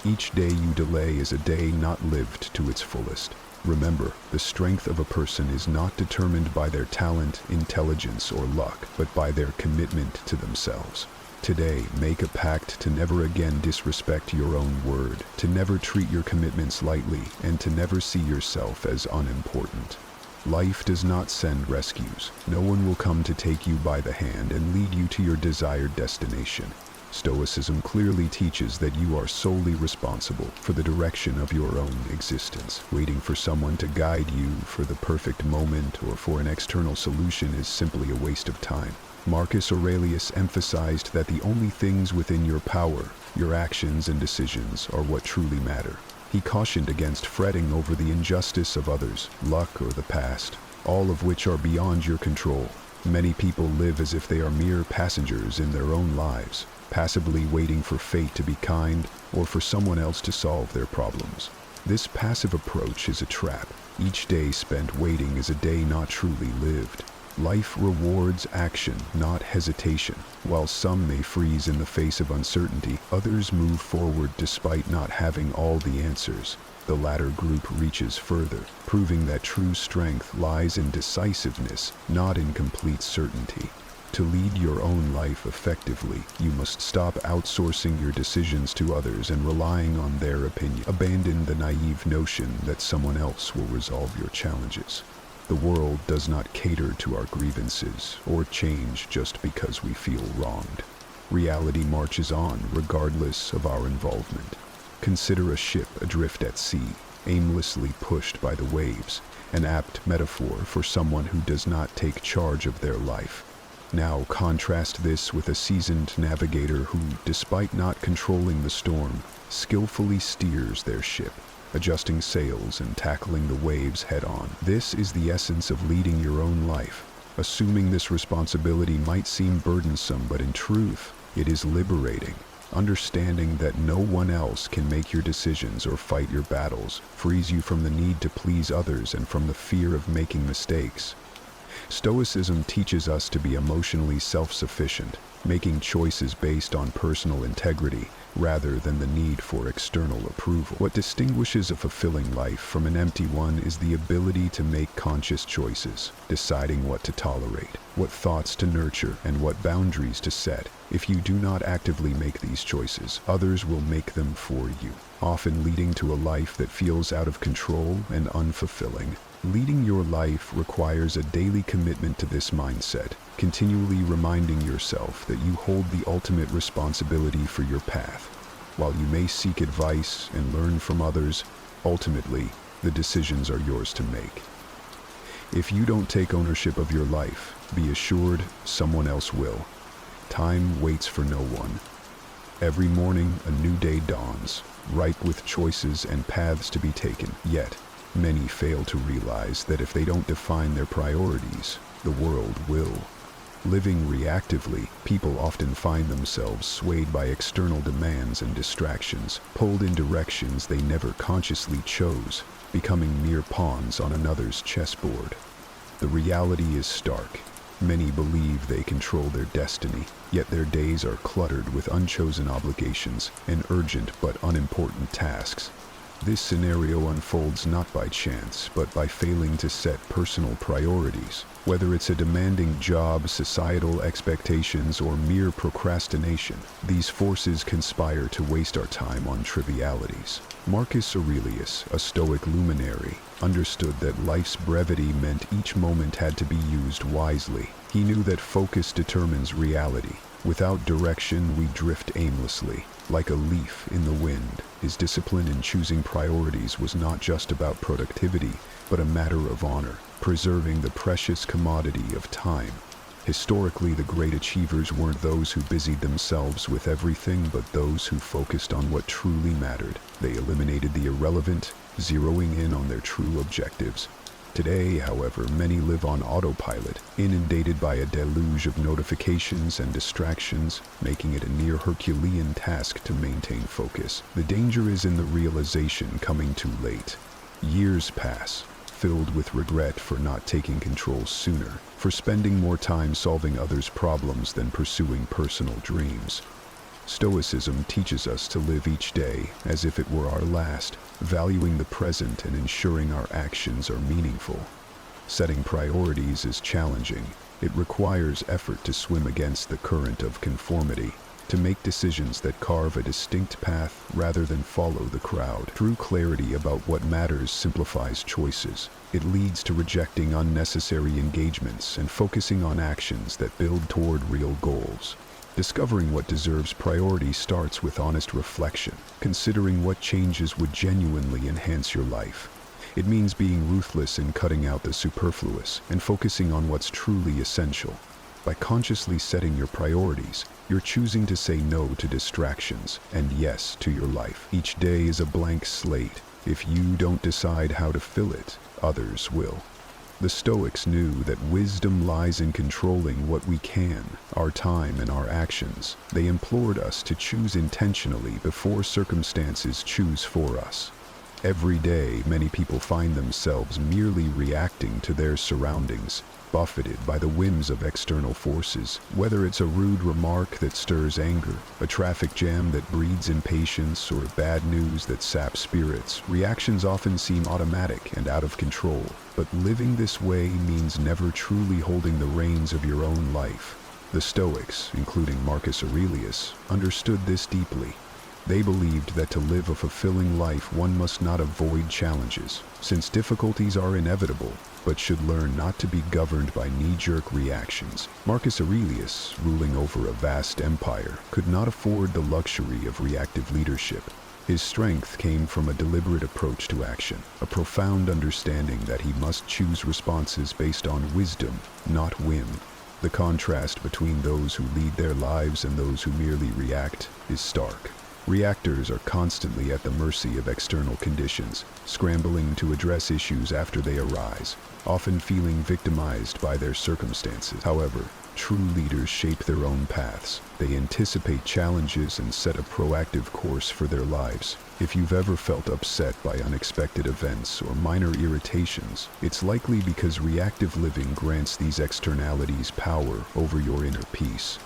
Each day you delay is a day not lived to its fullest. Remember, the strength of a person is not determined by their talent, intelligence, or luck, but by their commitment to themselves. Today, make a pact to never again disrespect your own word, to never treat your commitments lightly, and to never see yourself as unimportant. Life does not send rescues. No one will come to take you by the hand and lead you to your desired destination. Stoicism clearly teaches that you are solely responsible for the direction of your own existence. Waiting for someone to guide you for the perfect moment or for an external solution is simply a waste of time. Marcus Aurelius emphasized that the only things within your power, your actions and decisions, are what truly matter. He cautioned against fretting over the injustice of others, luck or the past, all of which are beyond your control. Many people live as if they are mere passengers in their own lives, passively waiting for fate to be kind or for someone else to solve their problems. This passive approach is a trap. Each day spent waiting is a day not truly lived. Life rewards action, not hesitation. While some may freeze in the face of uncertainty, others move forward despite not having all the answers. The latter group reaches further, proving that true strength lies in decisiveness, not in complete certainty. To lead your own life effectively, you must stop outsourcing your decisions to others and relying on their opinion. Abandon the naive notion that someone else will resolve your challenges. The world does not cater to our grievances or change just because we feel wronged. Reality marches on regardless of our involvement. Consider a ship adrift at sea, aimlessly pushed by the waves, an apt metaphor for someone who does not take charge of their life. Now contrast this with a seasoned navigator who, despite not controlling the storm, skillfully steers their ship, adjusting sails and tackling the waves head-on. This is the essence of leading your own life. Assuming this responsibility might seem burdensome, but in truth, it is liberating. Understanding that no one else can make your decisions or fight your battles frees you from the need to please others and from the fear of making mistakes. Stoicism teaches us to be emotionally self-sufficient, making choices based on personal integrity rather than the need for external approval. What distinguishes a fulfilling life from an empty one is the ability to make conscious choices, deciding what to tolerate, what thoughts to nurture, and what boundaries to set. If you do not actively make these choices, others will make them for you, often leading to a life that feels out of control and unfulfilling. Leading your life requires a daily commitment to this mindset, continually reminding yourself that you hold the ultimate responsibility for your path. While you may seek advice and learn from others, ultimately, the decisions are yours to make. If you don't take ownership of your life, be assured someone else will. Time waits for no one. Every morning, a new day dawns, ripe with choices and paths to be taken. Yet, many fail to realize that if they don't define their priorities, the world will. Living reactively, people often find themselves swayed by external demands and distractions, pulled in directions they never consciously chose, becoming mere pawns on another's chessboard. The reality is stark. Many believe they control their destiny, yet their days are cluttered with unchosen obligations and urgent but unimportant tasks. This scenario unfolds not by chance, but by failing to set personal priorities. Whether it's a demanding job, societal expectations, or mere procrastination, these forces conspire to waste our time on trivialities. Marcus Aurelius, a Stoic luminary, understood that life's brevity meant each moment had to be used wisely. He knew that focus determines reality. Without direction, we drift aimlessly, like a leaf in the wind. His discipline in choosing priorities was not just about productivity, but a matter of honor, preserving the precious commodity of time. Historically, the great achievers weren't those who busied themselves with everything, but those who focused on what truly mattered. They eliminated the irrelevant, zeroing in on their true objectives. Today, however, many live on autopilot, inundated by a deluge of notifications and distractions, making it a near Herculean task to maintain focus. The danger is in the realization coming too late. Years pass, filled with regret for not taking control sooner, for spending more time solving others' problems than pursuing personal dreams. Stoicism teaches us to live each day as if it were our last, valuing the present and ensuring our actions are meaningful. Setting priorities is challenging. It requires effort to swim against the current of conformity, to make decisions that carve a distinct path rather than follow the crowd. True clarity about what matters simplifies choices. It leads to rejecting unnecessary engagements and focusing on actions that build toward real goals. Discovering what deserves priority starts with honest reflection, considering what changes would genuinely enhance your life. It means being ruthless in cutting out the superfluous and focusing on what's truly essential. By consciously setting your priorities, you're choosing to say no to distractions and yes to your life. Each day is a blank slate. If you don't decide how to fill it, others will. The Stoics knew that wisdom lies in controlling what we can, our time and our actions. They implored us to choose intentionally before circumstances choose for us. Every day, many people find themselves merely reacting to their surroundings, buffeted by the whims of external forces. Whether it's a rude remark that stirs anger, a traffic jam that breeds impatience, or bad news that saps spirits, reactions often seem automatic and out of control. But living this way means never truly holding the reins of your own life. The Stoics, including Marcus Aurelius, understood this deeply. They believed that to live a fulfilling life, one must not avoid challenges, since difficulties are inevitable, but should learn not to be governed by knee-jerk reactions. Marcus Aurelius, ruling over a vast empire, could not afford the luxury of reactive leadership. His strength came from a deliberate approach to action, a profound understanding that he must choose responses based on wisdom, not whim. The contrast between those who lead their lives and those who merely react is stark. Reactors are constantly at the mercy of external conditions, scrambling to address issues after they arise, often feeling victimized by their circumstances. However, true leaders shape their own paths. They anticipate challenges and set a proactive course for their lives. If you've ever felt upset by unexpected events or minor irritations, it's likely because reactive living grants these externalities power over your inner peace.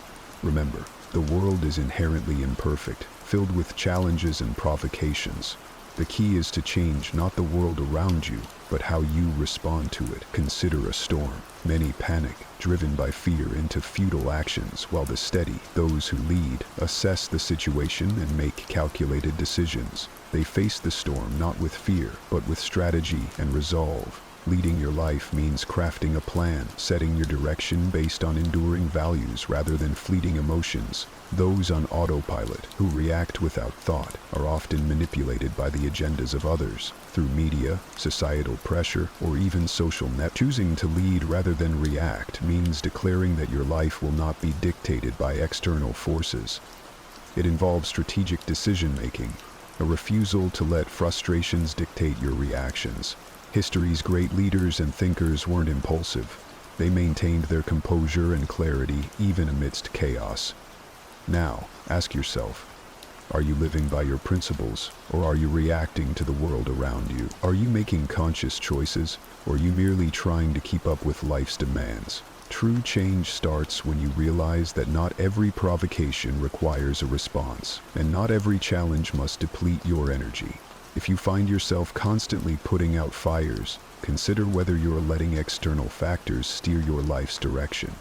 Remember, the world is inherently imperfect, filled with challenges and provocations. The key is to change not the world around you, but how you respond to it. Consider a storm. Many panic, driven by fear into futile actions, while the steady, those who lead, assess the situation and make calculated decisions. They face the storm not with fear, but with strategy and resolve. Leading your life means crafting a plan, setting your direction based on enduring values rather than fleeting emotions. Those on autopilot, who react without thought, are often manipulated by the agendas of others, through media, societal pressure, or even social net. Choosing to lead rather than react means declaring that your life will not be dictated by external forces. It involves strategic decision-making, a refusal to let frustrations dictate your reactions. History's great leaders and thinkers weren't impulsive. They maintained their composure and clarity even amidst chaos. Now, ask yourself, are you living by your principles, or are you reacting to the world around you? Are you making conscious choices, or are you merely trying to keep up with life's demands? True change starts when you realize that not every provocation requires a response, and not every challenge must deplete your energy. If you find yourself constantly putting out fires, consider whether you're letting external factors steer your life's direction.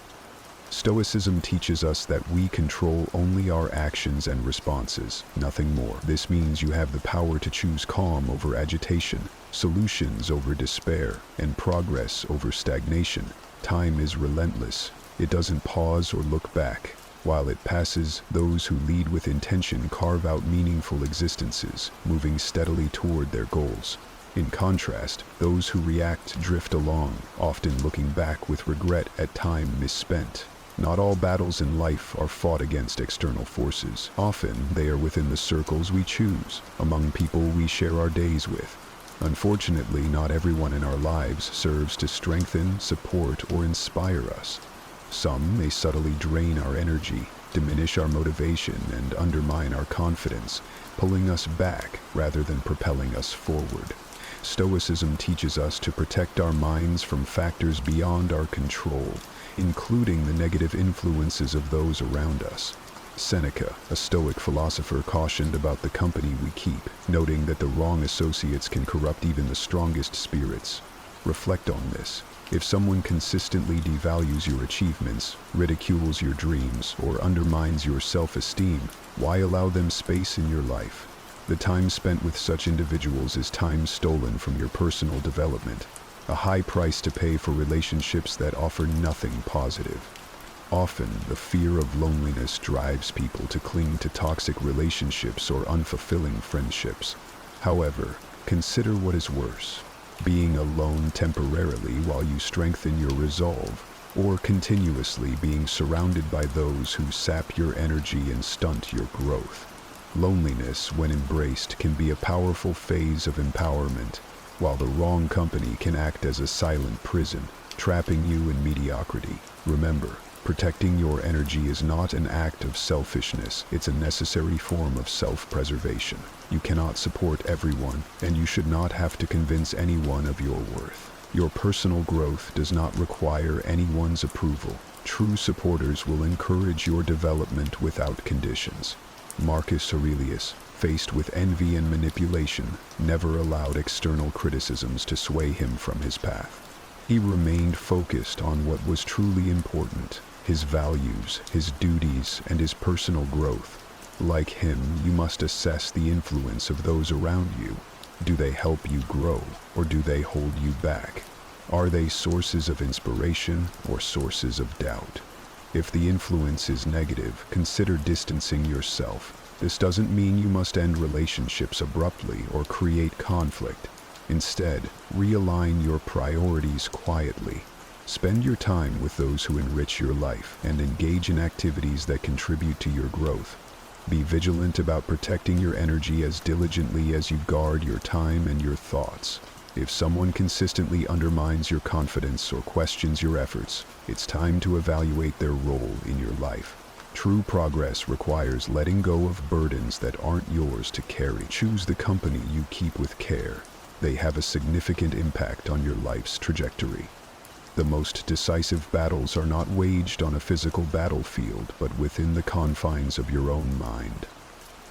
Stoicism teaches us that we control only our actions and responses, nothing more. This means you have the power to choose calm over agitation, solutions over despair, and progress over stagnation. Time is relentless. It doesn't pause or look back. While it passes, those who lead with intention carve out meaningful existences, moving steadily toward their goals. In contrast, those who react drift along, often looking back with regret at time misspent. Not all battles in life are fought against external forces. Often, they are within the circles we choose, among people we share our days with. Unfortunately, not everyone in our lives serves to strengthen, support, or inspire us. Some may subtly drain our energy, diminish our motivation, and undermine our confidence, pulling us back rather than propelling us forward. Stoicism teaches us to protect our minds from factors beyond our control, including the negative influences of those around us. Seneca, a Stoic philosopher, cautioned about the company we keep, noting that the wrong associates can corrupt even the strongest spirits. Reflect on this. If someone consistently devalues your achievements, ridicules your dreams, or undermines your self-esteem, why allow them space in your life? The time spent with such individuals is time stolen from your personal development, a high price to pay for relationships that offer nothing positive. Often, the fear of loneliness drives people to cling to toxic relationships or unfulfilling friendships. However, consider what is worse: being alone temporarily while you strengthen your resolve, or continuously being surrounded by those who sap your energy and stunt your growth. Loneliness, when embraced, can be a powerful phase of empowerment, while the wrong company can act as a silent prison, trapping you in mediocrity. Remember, protecting your energy is not an act of selfishness, it's a necessary form of self-preservation. You cannot support everyone, and you should not have to convince anyone of your worth. Your personal growth does not require anyone's approval. True supporters will encourage your development without conditions. Marcus Aurelius, faced with envy and manipulation, never allowed external criticisms to sway him from his path. He remained focused on what was truly important: his values, his duties, and his personal growth. Like him, you must assess the influence of those around you. Do they help you grow, or do they hold you back? Are they sources of inspiration or sources of doubt? If the influence is negative, consider distancing yourself. This doesn't mean you must end relationships abruptly or create conflict. Instead, realign your priorities quietly. Spend your time with those who enrich your life and engage in activities that contribute to your growth. Be vigilant about protecting your energy as diligently as you guard your time and your thoughts. If someone consistently undermines your confidence or questions your efforts, it's time to evaluate their role in your life. True progress requires letting go of burdens that aren't yours to carry. Choose the company you keep with care. They have a significant impact on your life's trajectory. The most decisive battles are not waged on a physical battlefield, but within the confines of your own mind.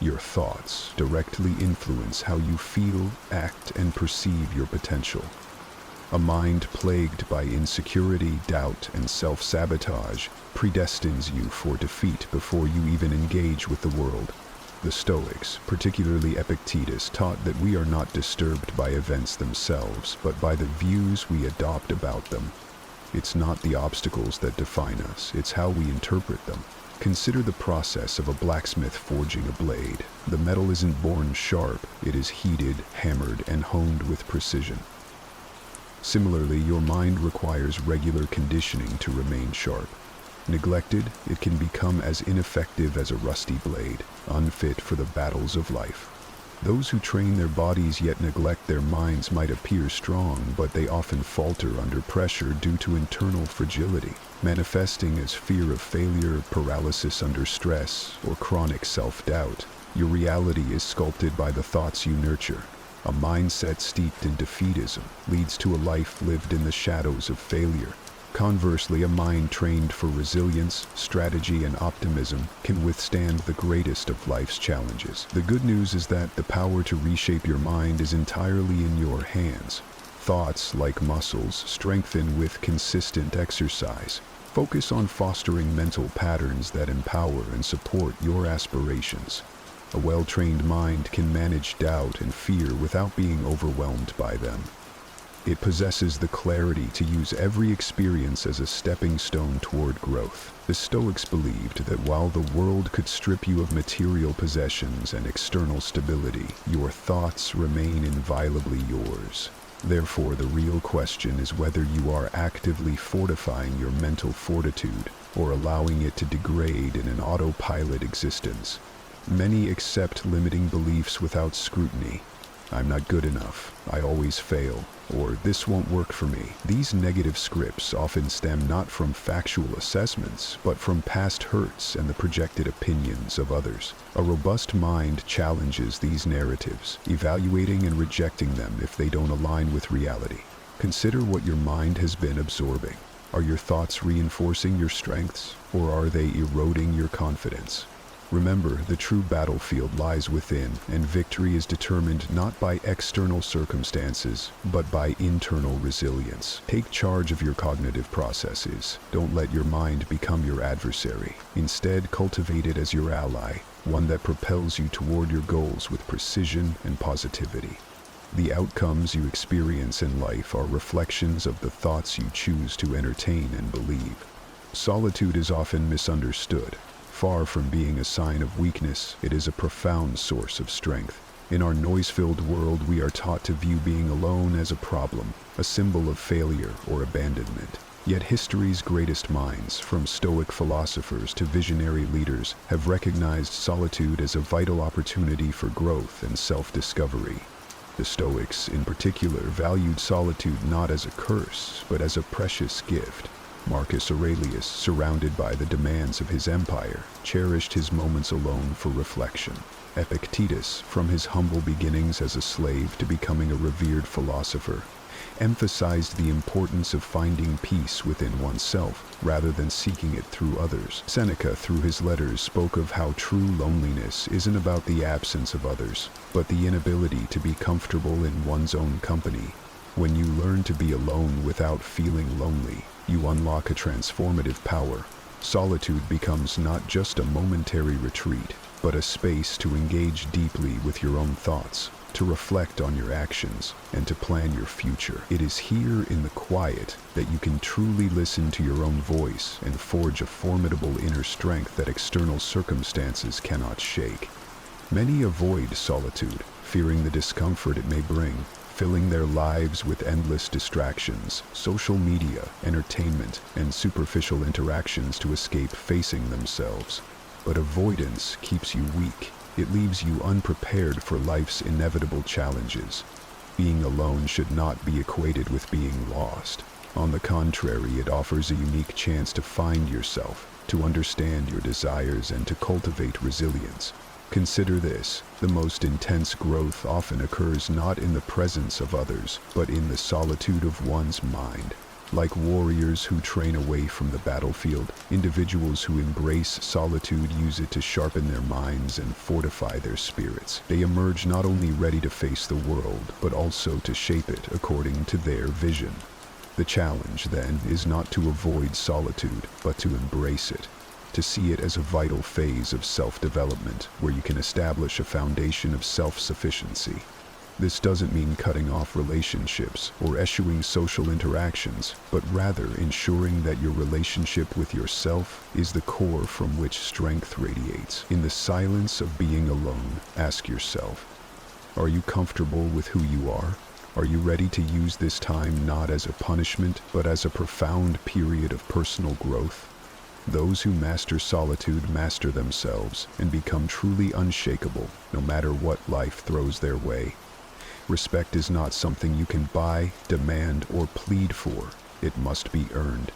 Your thoughts directly influence how you feel, act, and perceive your potential. A mind plagued by insecurity, doubt, and self-sabotage predestines you for defeat before you even engage with the world. The Stoics, particularly Epictetus, taught that we are not disturbed by events themselves, but by the views we adopt about them. It's not the obstacles that define us, it's how we interpret them. Consider the process of a blacksmith forging a blade. The metal isn't born sharp, it is heated, hammered, and honed with precision. Similarly, your mind requires regular conditioning to remain sharp. Neglected, it can become as ineffective as a rusty blade, unfit for the battles of life. Those who train their bodies yet neglect their minds might appear strong, but they often falter under pressure due to internal fragility, manifesting as fear of failure, paralysis under stress, or chronic self-doubt. Your reality is sculpted by the thoughts you nurture. A mindset steeped in defeatism leads to a life lived in the shadows of failure. Conversely, a mind trained for resilience, strategy, and optimism can withstand the greatest of life's challenges. The good news is that the power to reshape your mind is entirely in your hands. Thoughts, like muscles, strengthen with consistent exercise. Focus on fostering mental patterns that empower and support your aspirations. A well-trained mind can manage doubt and fear without being overwhelmed by them. It possesses the clarity to use every experience as a stepping stone toward growth. The Stoics believed that while the world could strip you of material possessions and external stability, your thoughts remain inviolably yours. Therefore, the real question is whether you are actively fortifying your mental fortitude or allowing it to degrade in an autopilot existence. Many accept limiting beliefs without scrutiny. I'm not good enough, I always fail, or this won't work for me. These negative scripts often stem not from factual assessments, but from past hurts and the projected opinions of others. A robust mind challenges these narratives, evaluating and rejecting them if they don't align with reality. Consider what your mind has been absorbing. Are your thoughts reinforcing your strengths, or are they eroding your confidence? Remember, the true battlefield lies within, and victory is determined not by external circumstances, but by internal resilience. Take charge of your cognitive processes. Don't let your mind become your adversary. Instead, cultivate it as your ally, one that propels you toward your goals with precision and positivity. The outcomes you experience in life are reflections of the thoughts you choose to entertain and believe. Solitude is often misunderstood. Far from being a sign of weakness, it is a profound source of strength. In our noise-filled world, we are taught to view being alone as a problem, a symbol of failure or abandonment. Yet history's greatest minds, from Stoic philosophers to visionary leaders, have recognized solitude as a vital opportunity for growth and self-discovery. The Stoics, in particular, valued solitude not as a curse, but as a precious gift. Marcus Aurelius, surrounded by the demands of his empire, cherished his moments alone for reflection. Epictetus, from his humble beginnings as a slave to becoming a revered philosopher, emphasized the importance of finding peace within oneself rather than seeking it through others. Seneca, through his letters, spoke of how true loneliness isn't about the absence of others, but the inability to be comfortable in one's own company. When you learn to be alone without feeling lonely, you unlock a transformative power. Solitude becomes not just a momentary retreat, but a space to engage deeply with your own thoughts, to reflect on your actions, and to plan your future. It is here in the quiet that you can truly listen to your own voice and forge a formidable inner strength that external circumstances cannot shake. Many avoid solitude, fearing the discomfort it may bring, filling their lives with endless distractions, social media, entertainment, and superficial interactions to escape facing themselves. But avoidance keeps you weak. It leaves you unprepared for life's inevitable challenges. Being alone should not be equated with being lost. On the contrary, it offers a unique chance to find yourself, to understand your desires, and to cultivate resilience. Consider this: the most intense growth often occurs not in the presence of others, but in the solitude of one's mind. Like warriors who train away from the battlefield, individuals who embrace solitude use it to sharpen their minds and fortify their spirits. They emerge not only ready to face the world, but also to shape it according to their vision. The challenge, then, is not to avoid solitude, but to embrace it. To see it as a vital phase of self-development where you can establish a foundation of self-sufficiency. This doesn't mean cutting off relationships or eschewing social interactions, but rather ensuring that your relationship with yourself is the core from which strength radiates. In the silence of being alone, ask yourself, are you comfortable with who you are? Are you ready to use this time not as a punishment, but as a profound period of personal growth? Those who master solitude master themselves and become truly unshakable, no matter what life throws their way. Respect is not something you can buy, demand, or plead for. It must be earned.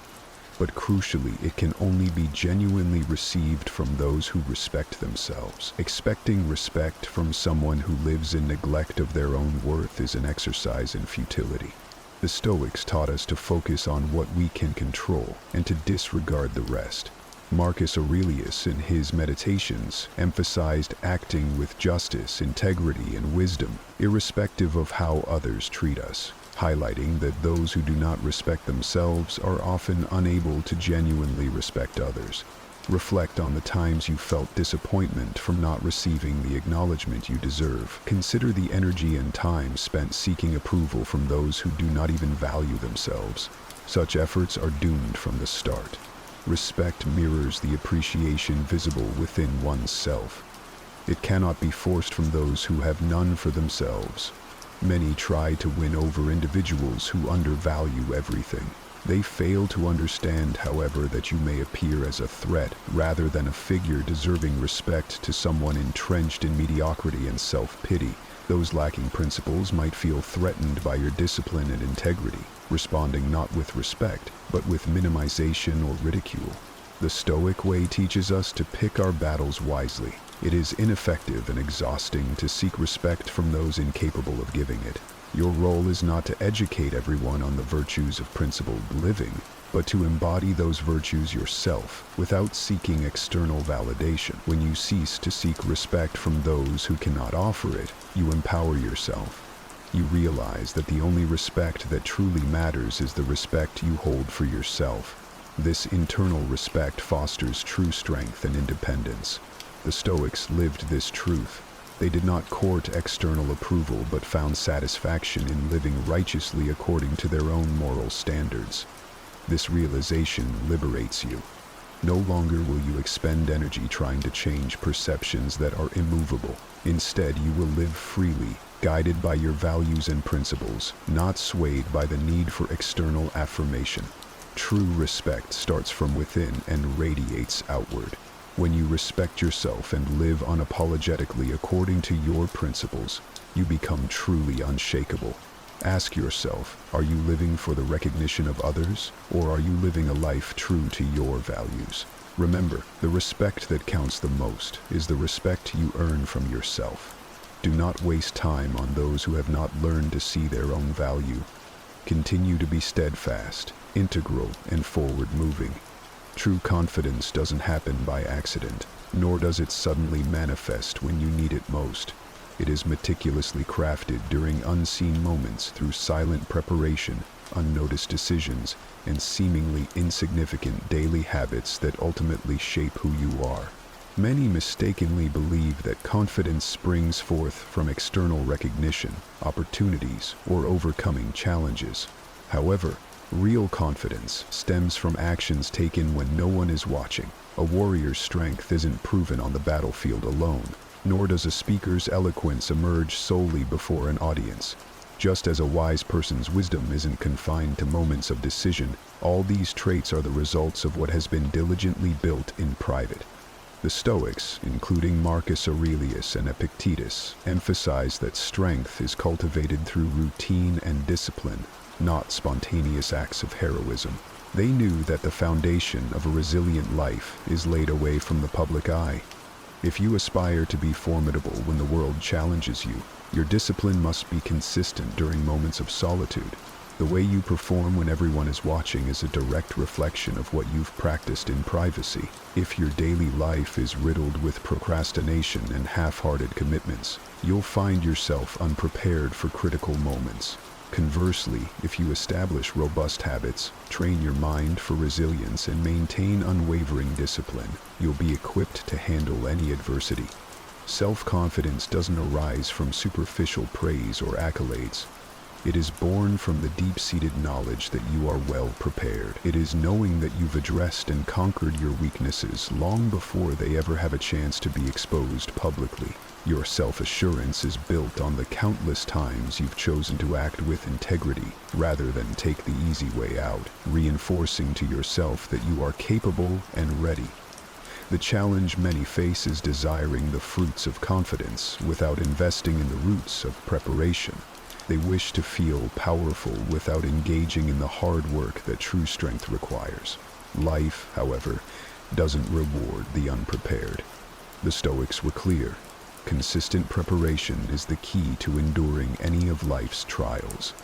But crucially, it can only be genuinely received from those who respect themselves. Expecting respect from someone who lives in neglect of their own worth is an exercise in futility. The Stoics taught us to focus on what we can control and to disregard the rest. Marcus Aurelius, in his Meditations, emphasized acting with justice, integrity, and wisdom, irrespective of how others treat us, highlighting that those who do not respect themselves are often unable to genuinely respect others. Reflect on the times you felt disappointment from not receiving the acknowledgement you deserve. Consider the energy and time spent seeking approval from those who do not even value themselves. Such efforts are doomed from the start. Respect mirrors the appreciation visible within one's self. It cannot be forced from those who have none for themselves. Many try to win over individuals who undervalue everything. They fail to understand, however, that you may appear as a threat rather than a figure deserving respect to someone entrenched in mediocrity and self-pity. Those lacking principles might feel threatened by your discipline and integrity, responding not with respect, but with minimization or ridicule. The Stoic way teaches us to pick our battles wisely. It is ineffective and exhausting to seek respect from those incapable of giving it. Your role is not to educate everyone on the virtues of principled living, but to embody those virtues yourself without seeking external validation. When you cease to seek respect from those who cannot offer it, you empower yourself. You realize that the only respect that truly matters is the respect you hold for yourself. This internal respect fosters true strength and independence. The Stoics lived this truth. They did not court external approval but found satisfaction in living righteously according to their own moral standards. This realization liberates you. No longer will you expend energy trying to change perceptions that are immovable. Instead, you will live freely, guided by your values and principles, not swayed by the need for external affirmation. True respect starts from within and radiates outward. When you respect yourself and live unapologetically according to your principles, you become truly unshakable. Ask yourself, are you living for the recognition of others, or are you living a life true to your values? Remember, the respect that counts the most is the respect you earn from yourself. Do not waste time on those who have not learned to see their own value. Continue to be steadfast, integral, and forward-moving. True confidence doesn't happen by accident, nor does it suddenly manifest when you need it most. It is meticulously crafted during unseen moments through silent preparation, unnoticed decisions, and seemingly insignificant daily habits that ultimately shape who you are. Many mistakenly believe that confidence springs forth from external recognition, opportunities, or overcoming challenges. However, real confidence stems from actions taken when no one is watching. A warrior's strength isn't proven on the battlefield alone, nor does a speaker's eloquence emerge solely before an audience. Just as a wise person's wisdom isn't confined to moments of decision, all these traits are the results of what has been diligently built in private. The Stoics, including Marcus Aurelius and Epictetus, emphasize that strength is cultivated through routine and discipline, not spontaneous acts of heroism. They knew that the foundation of a resilient life is laid away from the public eye. If you aspire to be formidable when the world challenges you, your discipline must be consistent during moments of solitude. The way you perform when everyone is watching is a direct reflection of what you've practiced in privacy. If your daily life is riddled with procrastination and half-hearted commitments, you'll find yourself unprepared for critical moments. Conversely, if you establish robust habits, train your mind for resilience, and maintain unwavering discipline, you'll be equipped to handle any adversity. Self-confidence doesn't arise from superficial praise or accolades. It is born from the deep-seated knowledge that you are well prepared. It is knowing that you've addressed and conquered your weaknesses long before they ever have a chance to be exposed publicly. Your self-assurance is built on the countless times you've chosen to act with integrity rather than take the easy way out, reinforcing to yourself that you are capable and ready. The challenge many face is desiring the fruits of confidence without investing in the roots of preparation. They wish to feel powerful without engaging in the hard work that true strength requires. Life, however, doesn't reward the unprepared. The Stoics were clear. Consistent preparation is the key to enduring any of life's trials.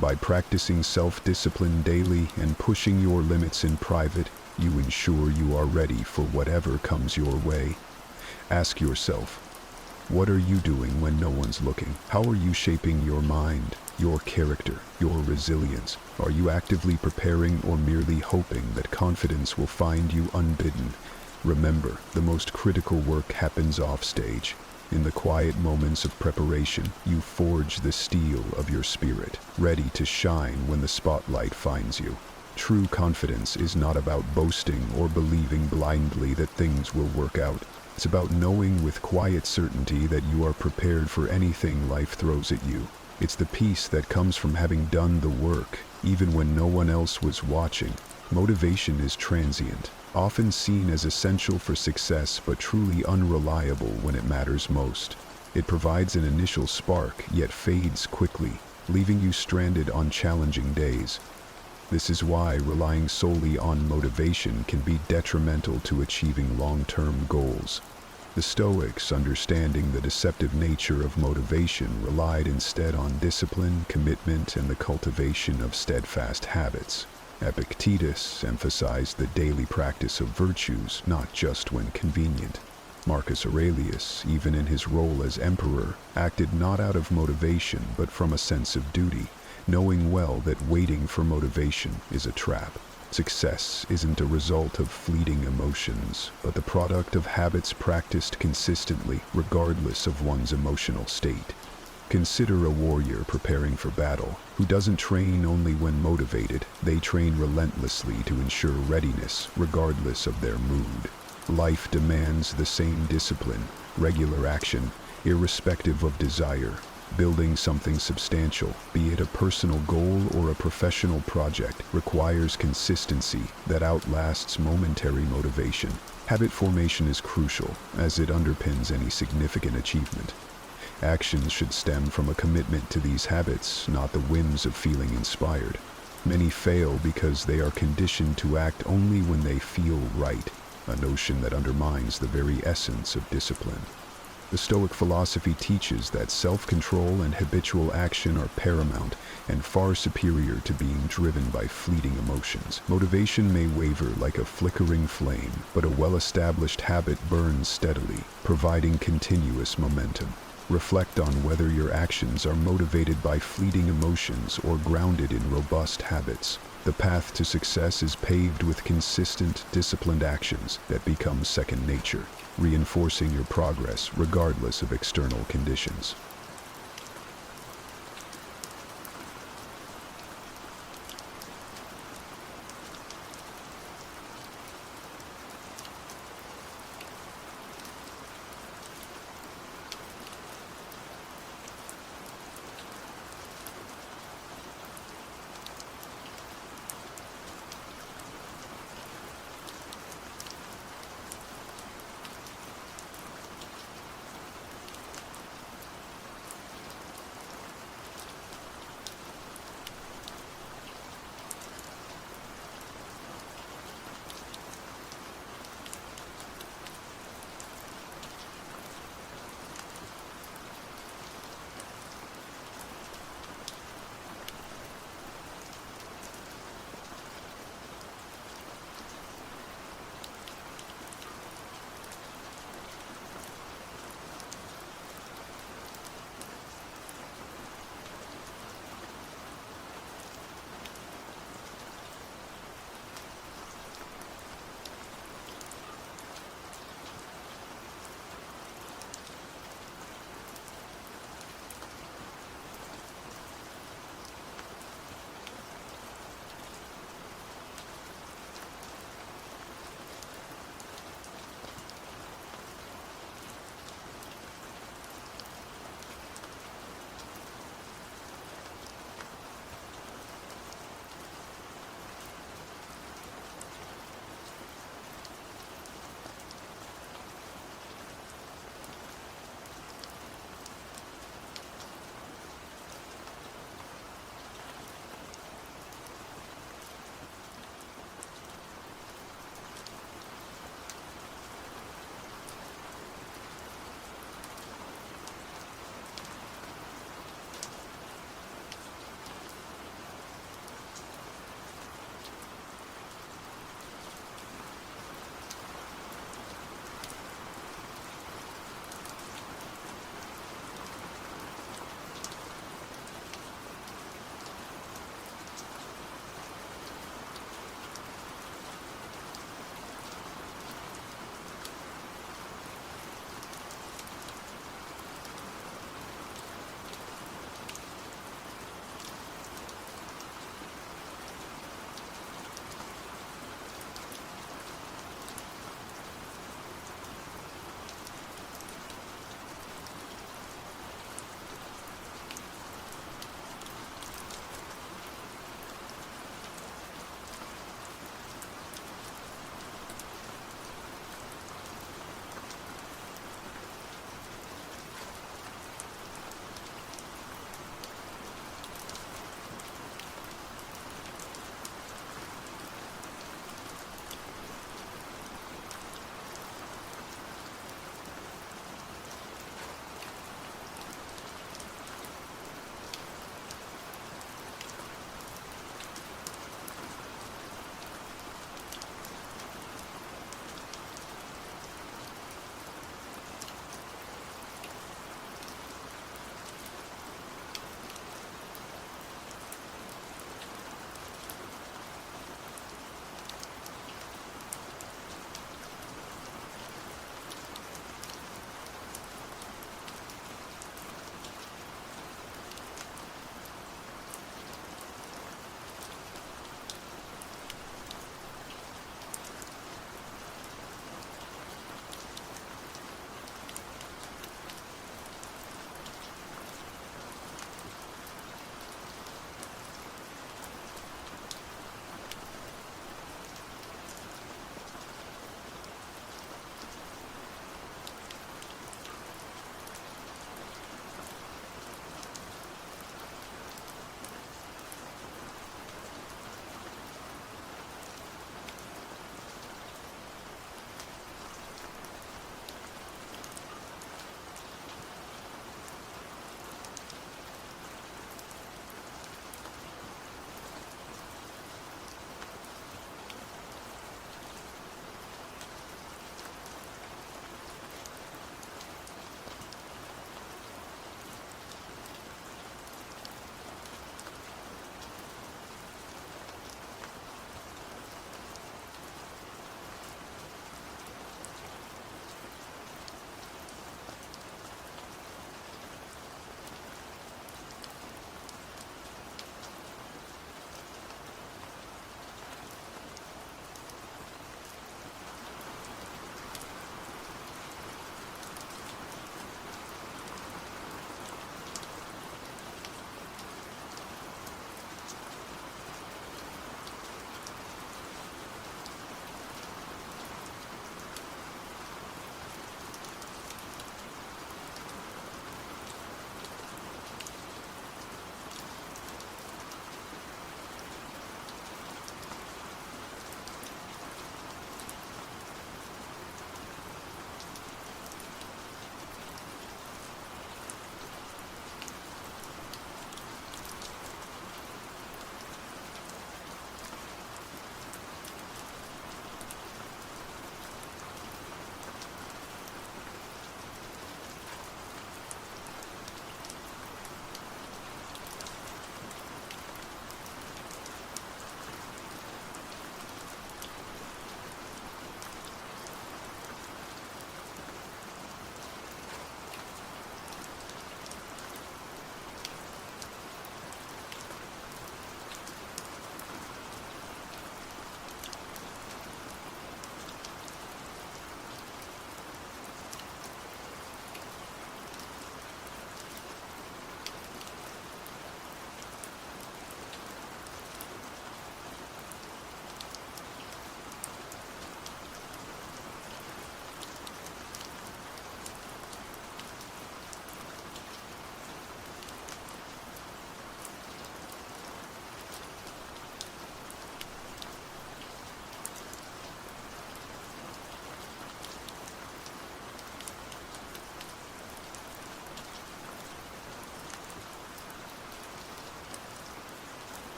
By practicing self-discipline daily and pushing your limits in private, you ensure you are ready for whatever comes your way. Ask yourself, what are you doing when no one's looking? How are you shaping your mind, your character, your resilience? Are you actively preparing or merely hoping that confidence will find you unbidden? Remember, the most critical work happens offstage. In the quiet moments of preparation, you forge the steel of your spirit, ready to shine when the spotlight finds you. True confidence is not about boasting or believing blindly that things will work out. It's about knowing with quiet certainty that you are prepared for anything life throws at you. It's the peace that comes from having done the work, even when no one else was watching. Motivation is transient, often seen as essential for success but truly unreliable when it matters most. It provides an initial spark, yet fades quickly, leaving you stranded on challenging days. This is why relying solely on motivation can be detrimental to achieving long-term goals. The Stoics, understanding the deceptive nature of motivation, relied instead on discipline, commitment, and the cultivation of steadfast habits. Epictetus emphasized the daily practice of virtues, not just when convenient. Marcus Aurelius, even in his role as emperor, acted not out of motivation but from a sense of duty, knowing well that waiting for motivation is a trap. Success isn't a result of fleeting emotions, but the product of habits practiced consistently, regardless of one's emotional state. Consider a warrior preparing for battle, who doesn't train only when motivated. They train relentlessly to ensure readiness, regardless of their mood. Life demands the same discipline, regular action, irrespective of desire. Building something substantial, be it a personal goal or a professional project, requires consistency that outlasts momentary motivation. Habit formation is crucial, as it underpins any significant achievement. Actions should stem from a commitment to these habits, not the whims of feeling inspired. Many fail because they are conditioned to act only when they feel right, a notion that undermines the very essence of discipline. The Stoic philosophy teaches that self-control and habitual action are paramount and far superior to being driven by fleeting emotions. Motivation may waver like a flickering flame, but a well-established habit burns steadily, providing continuous momentum. Reflect on whether your actions are motivated by fleeting emotions or grounded in robust habits. The path to success is paved with consistent, disciplined actions that become second nature, reinforcing your progress regardless of external conditions.